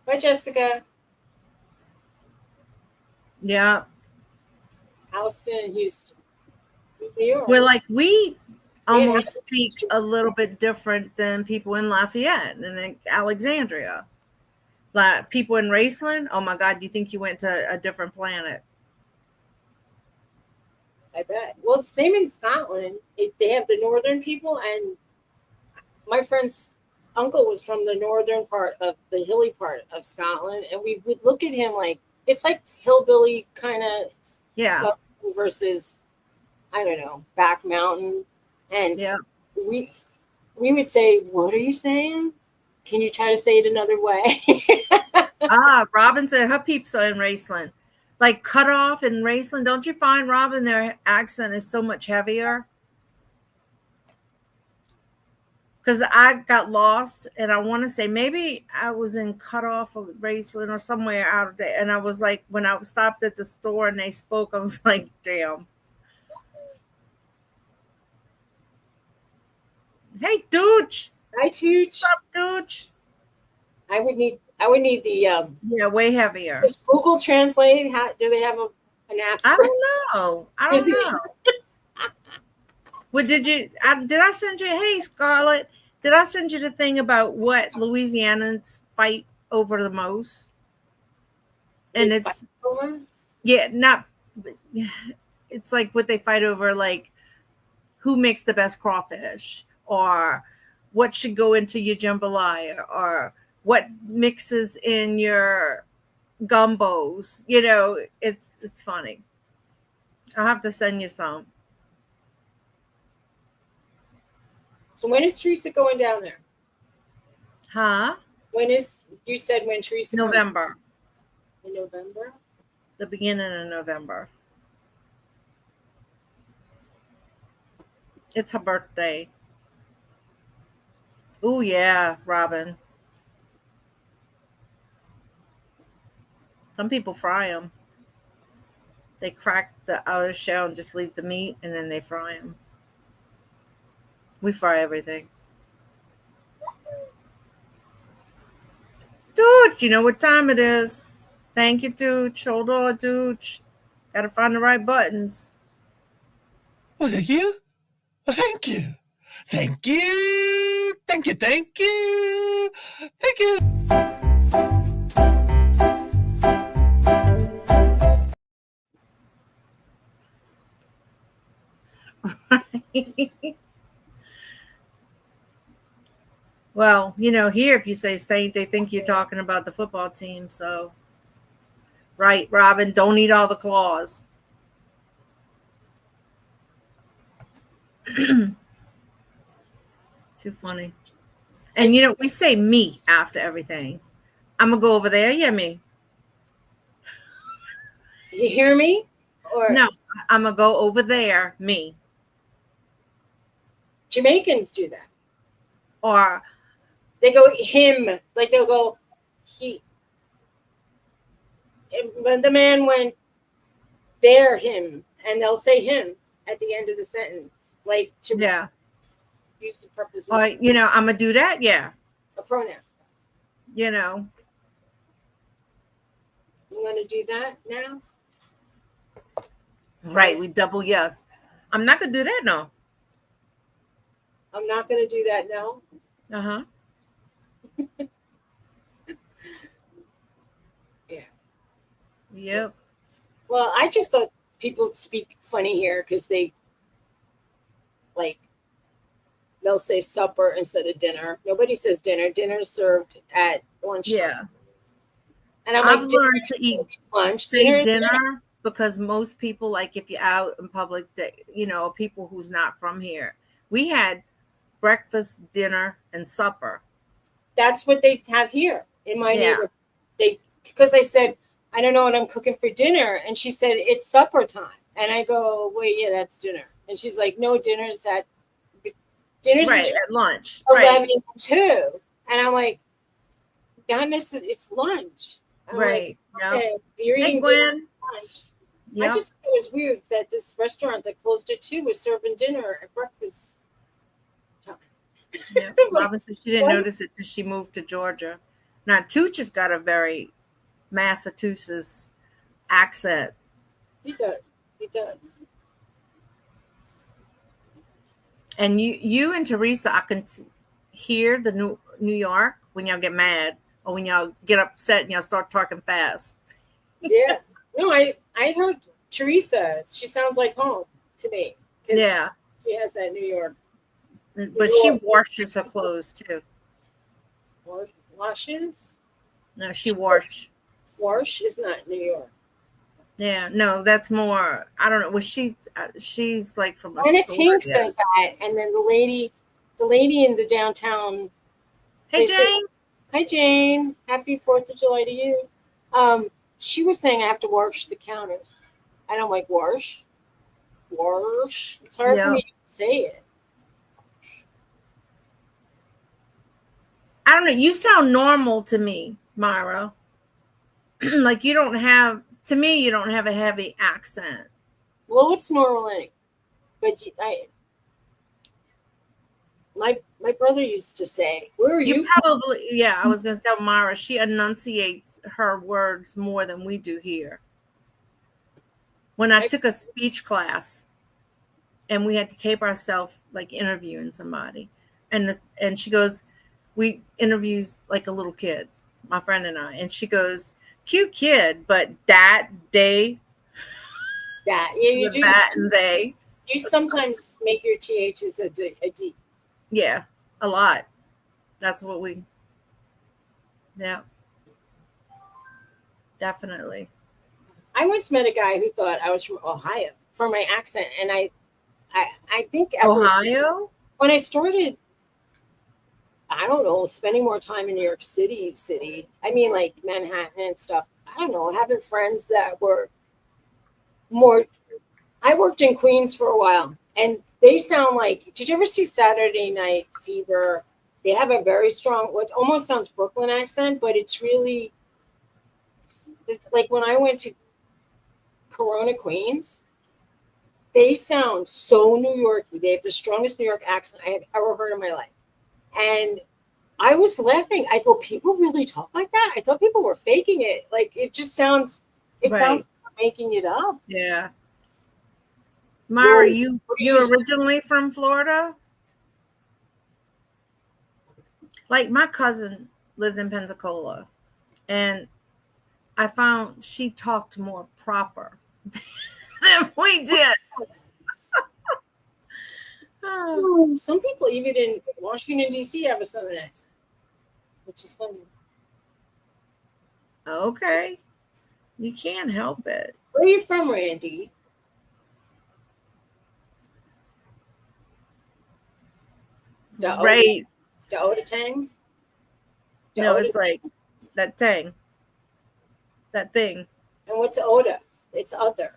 Bye, Jessica. Yeah. Houston and Houston. New York. We're like, we almost speak a little bit different than people in Lafayette and in Alexandria. Like people in Raceland, oh my God, you think you went to a different planet. I bet. Well, it's the same in Scotland. They have the northern people, and my friend's uncle was from the northern part of the hilly part of Scotland, and we would look at him like it's like hillbilly kind of versus, I don't know, back mountain. And we would say, what are you saying? Can you try to say it another way? Robin said her peeps are in Raceland. Like cut off in Raceland. Don't you find, Robin, their accent is so much heavier? Because I got lost, and I want to say maybe I was in cut off of Raceland or somewhere out of there. And I was like, when I stopped at the store and they spoke, I was like, damn. Hey, Dooch. Hi, Tooch. What's up, Dooch? I would need the way heavier. Does Google Translate? Do they have an app? I don't know. Well, did I send you? Hey, Scarlett, did I send you the thing about what Louisianans fight over the most? And it's Yeah, not. It's like what they fight over, like who makes the best crawfish, or what should go into your jambalaya, or what mixes in your gumbos. It's funny. I'll have to send you some. So when is Teresa going down there? Huh? You said when Teresa November. comes? In November? The beginning of November. It's her birthday. Oh yeah, Robin. Some people fry them. They crack the outer shell and just leave the meat, and then they fry them. We fry everything. Dude, you know what time it is. Thank you, Dooch. Hold on, Dooch. Gotta find the right buttons. Well, thank you. Well, thank you. Thank you. Thank you. Thank you. Thank you. Well, here if you say Saint, they think you're talking about the football team. So, right, Robin, don't eat all the claws. Too funny. And we say me after everything. I'm gonna go over there. Yeah, me. You hear me? Or no, I'm gonna go over there. Me. Jamaicans do that. Or they go him, like they'll go he. When the man went there, him, and they'll say him at the end of the sentence, like to use the preposition. I'm gonna do that. Yeah, a pronoun. I'm gonna do that now. Right, we double yes. I'm not gonna do that. No. I'm not gonna do that now. Uh-huh. Yeah. Yep. Well, I just thought people speak funny here because they'll say supper instead of dinner. Nobody says dinner. Dinner's served at lunch. Yeah. And I've learned to eat lunch. Dinner because most people, like if you're out in public, people who's not from here, we had breakfast, dinner, and supper. That's what they have here in my neighborhood. Because I said, I don't know what I'm cooking for dinner. And she said, it's supper time. And I go, wait, yeah, that's dinner. And she's like, no, dinner's at lunch. 11 and 2. And I'm like, goodness, it's lunch. I'm right. Like, okay, you're eating dinner at lunch. Yep. I just thought it was weird that this restaurant that closed at 2 was serving dinner at breakfast time. Yeah. Robin said she didn't notice it till she moved to Georgia. Now, Tooch has got a very Massachusetts accent. He does. He does. And you and Teresa, I can hear the New York when y'all get mad or when y'all get upset and y'all start talking fast. Yeah. No, I heard Teresa. She sounds like home to me. Yeah. She has that New York. But she washes her clothes too. Washes? No, she wash. Wash is not New York. Yeah, no, that's more. I don't know. Well, she's like from a Anna store. Tink says that, and then the lady in the downtown. Hey Jane. Hi Jane. Happy 4th of July to you. She was saying I have to wash the counters, and I'm like, wash. It's hard for me to say it. I don't know. You sound normal to me, Myra. Like you don't have. To me, you don't have a heavy accent. Well, it's normal anyway. But my brother used to say, "Where are you?" Probably, yeah. I was going to tell Myra she enunciates her words more than we do here. When I took a speech class, and we had to tape ourselves like interviewing somebody, and she goes, "We interviews like a little kid, my friend and I," and she goes, "Cute kid, but that day Yeah, you With do. that and they. You sometimes make your THs a D. Yeah, a lot. That's what we. Yeah, definitely. I once met a guy who thought I was from Ohio for my accent, and I think Ohio. when I started, I don't know, spending more time in New York City. I mean, like Manhattan and stuff. I don't know, having friends that were more. I worked in Queens for a while, and they sound like. Did you ever see Saturday Night Fever? They have a very strong, what almost sounds Brooklyn accent, but it's really like when I went to Corona, Queens. They sound so New Yorky. They have the strongest New York accent I have ever heard in my life. And I was laughing. I go, people really talk like that? I thought people were faking it. Like it just sounds, it Right. sounds like they're making it up. Yeah. Mara, You you originally from Florida? Like my cousin lived in Pensacola, and I found she talked more proper than we did. Oh, Some people, even in Washington, D.C., have a Southern accent, which is funny. okay. You can't help it. Where are you from, Randy? Right. The Otatang? No, it's like that thing. That thing. And what's Oda? It's other,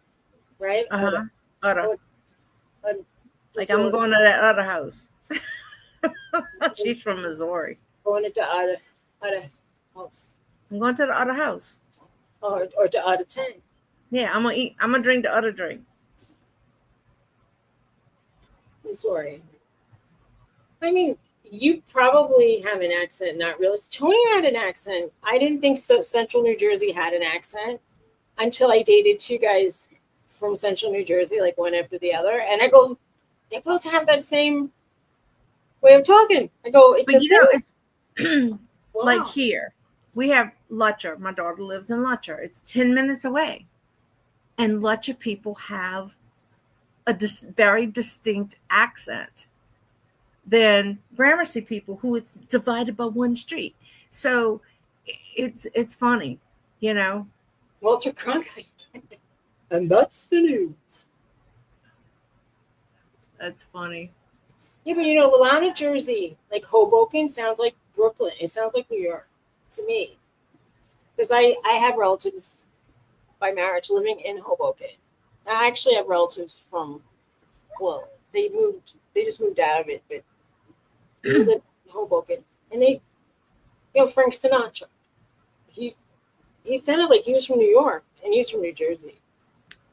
right? Uh-huh. Other. Oda. Like I'm going to that other house. She's from Missouri. Going to the other house. I'm going to the other house. Or the other tank. Yeah, I'm gonna drink the other drink. Missouri. I mean, you probably have an accent, not really. Tony had an accent. I didn't think so. Central New Jersey had an accent until I dated two guys from Central New Jersey, like one after the other. And I go, they both have that same way of talking. I go, it's but a thing. It's Wow. like here. We have Lutcher. My daughter lives in Lutcher. It's 10 minutes away. And Lutcher people have a very distinct accent than Gramercy people, who it's divided by one street. So it's funny, you know. Walter Cronkite. And that's the news. That's funny. Yeah, but you know, a lot of Jersey, like Hoboken, sounds like Brooklyn. It sounds like New York to me. Because I have relatives by marriage living in Hoboken. I actually have relatives from, well, they just moved out of it, but they live in Hoboken. And they, you know, Frank Sinatra, he sounded like he was from New York and he was from New Jersey.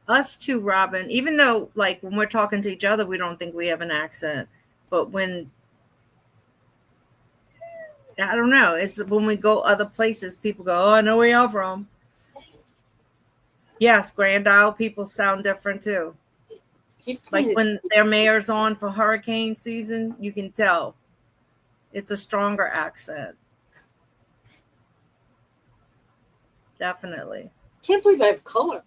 Us too, Robin. Even though, like, when we're talking to each other, we don't think we have an accent. But when, I don't know, it's when we go other places, people go, oh, I know where y'all from. Yes, Grand Isle people sound different too. He's like when their mayor's on for hurricane season, you can tell it's a stronger accent. Definitely. Can't believe I have color.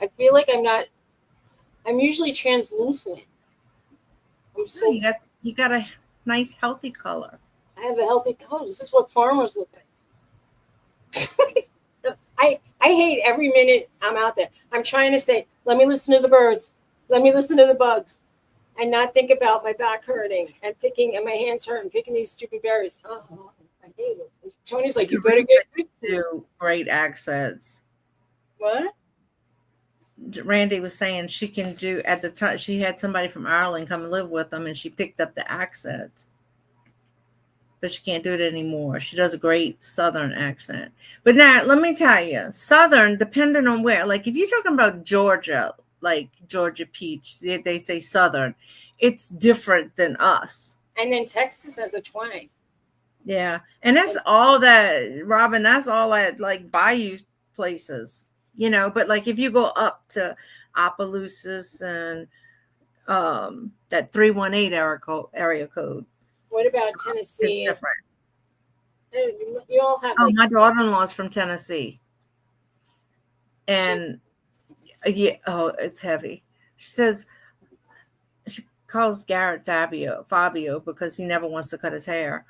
I feel like I'm usually translucent. I'm so you got a nice healthy color. I have a healthy color. This is what farmers look like. I hate every minute I'm out there. I'm trying to say, let me listen to the birds. Let me listen to the bugs. And not think about my back hurting and my hands hurting, picking these stupid berries. Oh, I hate it. Tony's like, you better get to great accents. What? Randy was saying she can do, at the time, she had somebody from Ireland come and live with them, and she picked up the accent. But she can't do it anymore. She does a great Southern accent. But now, let me tell you, Southern, depending on where, like if you're talking about Georgia, like Georgia Peach, they say Southern, it's different than us. And then Texas has a twang. Yeah. And that's all that, Robin, that's all that, like, bayou places, you know. But like if you go up to Opelousas and that 318 area code. What about Tennessee? It's different. You all have my daughter-in-law is from Tennessee. And Yeah. Oh, it's heavy. She says she calls Garrett Fabio because he never wants to cut his hair.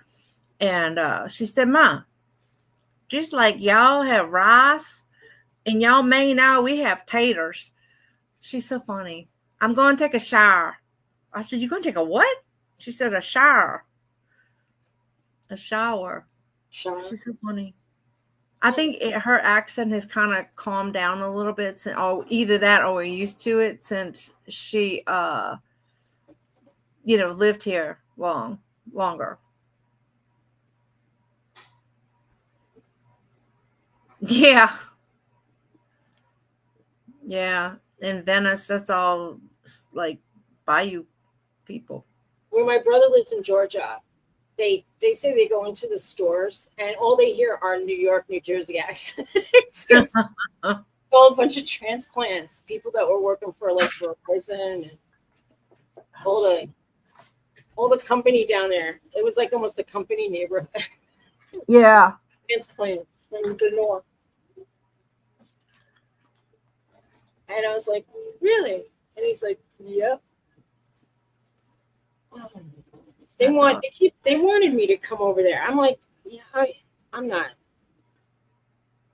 And she said, "Ma, just like y'all have rice and y'all may now we have taters." She's so funny. I'm going to take a shower. I said, "You going to take a what?" She said, "A shower." A shower. Sean. She's so funny. I think her accent has kind of calmed down a little bit, since, or either that or we're used to it since she, lived here longer. Yeah, yeah. In Venice, that's all like bayou people. Where my brother lives in Georgia, they say they go into the stores and all they hear are New York, New Jersey accents. It's all a bunch of transplants, people that were working for like Verizon and all the company down there. It was like almost a company neighborhood. Yeah. Transplants from the north. And I was like, really? And he's like, yep. They wanted me to come over there. I'm like, yeah, I'm not.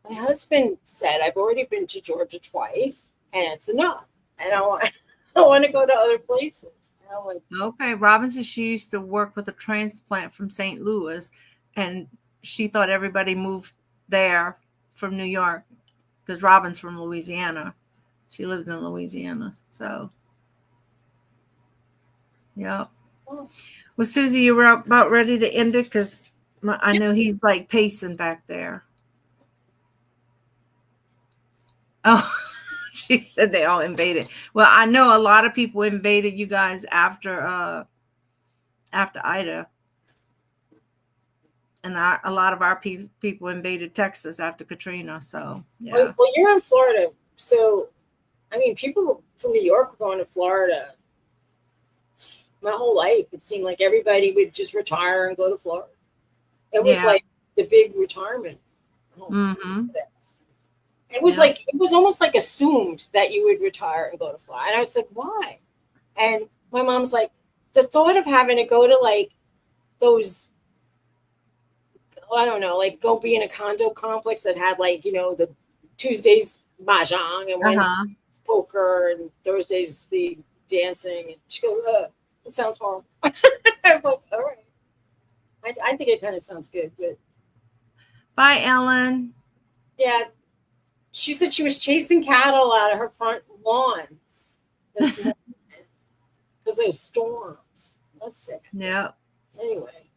My husband said I've already been to Georgia twice, and it's enough. And I want to go to other places. And I'm like, okay. Robin says she used to work with a transplant from St. Louis, and she thought everybody moved there from New York because Robin's from Louisiana. She lived in Louisiana, so yeah. Well, Suzy, you were about ready to end it because I know he's like pacing back there. Oh, she said they all invaded. Well, I know a lot of people invaded you guys after Ida, and a lot of our people invaded Texas after Katrina. So yeah. Well, you're in Florida, so I mean, people from New York were going to Florida. My whole life, it seemed like everybody would just retire and go to Florida. It was like the big retirement. Mm-hmm. It was like, it was almost like assumed that you would retire and go to Florida. And I said, why? And my mom's like, the thought of having to go to like those, I don't know, like go be in a condo complex that had like, the Tuesdays mahjong and Wednesdays poker and Thursdays the dancing. And she goes, it sounds horrible. I was like, all right. I think it kind of sounds good. But bye, Ellen. Yeah. She said she was chasing cattle out of her front lawn this morning because of storms. That's sick. Yep. Anyway.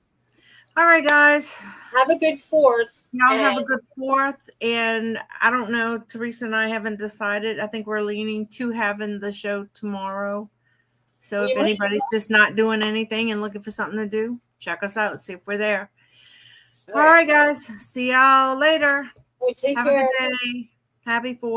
All right, guys. Have a good 4th. Y'all have a good 4th. And I don't know, Teresa and I haven't decided. I think we're leaning to having the show tomorrow. So if anybody's just not doing anything and looking for something to do, check us out. See if we're there. All right, guys. See y'all later. Take have care. a good day. Happy 4th.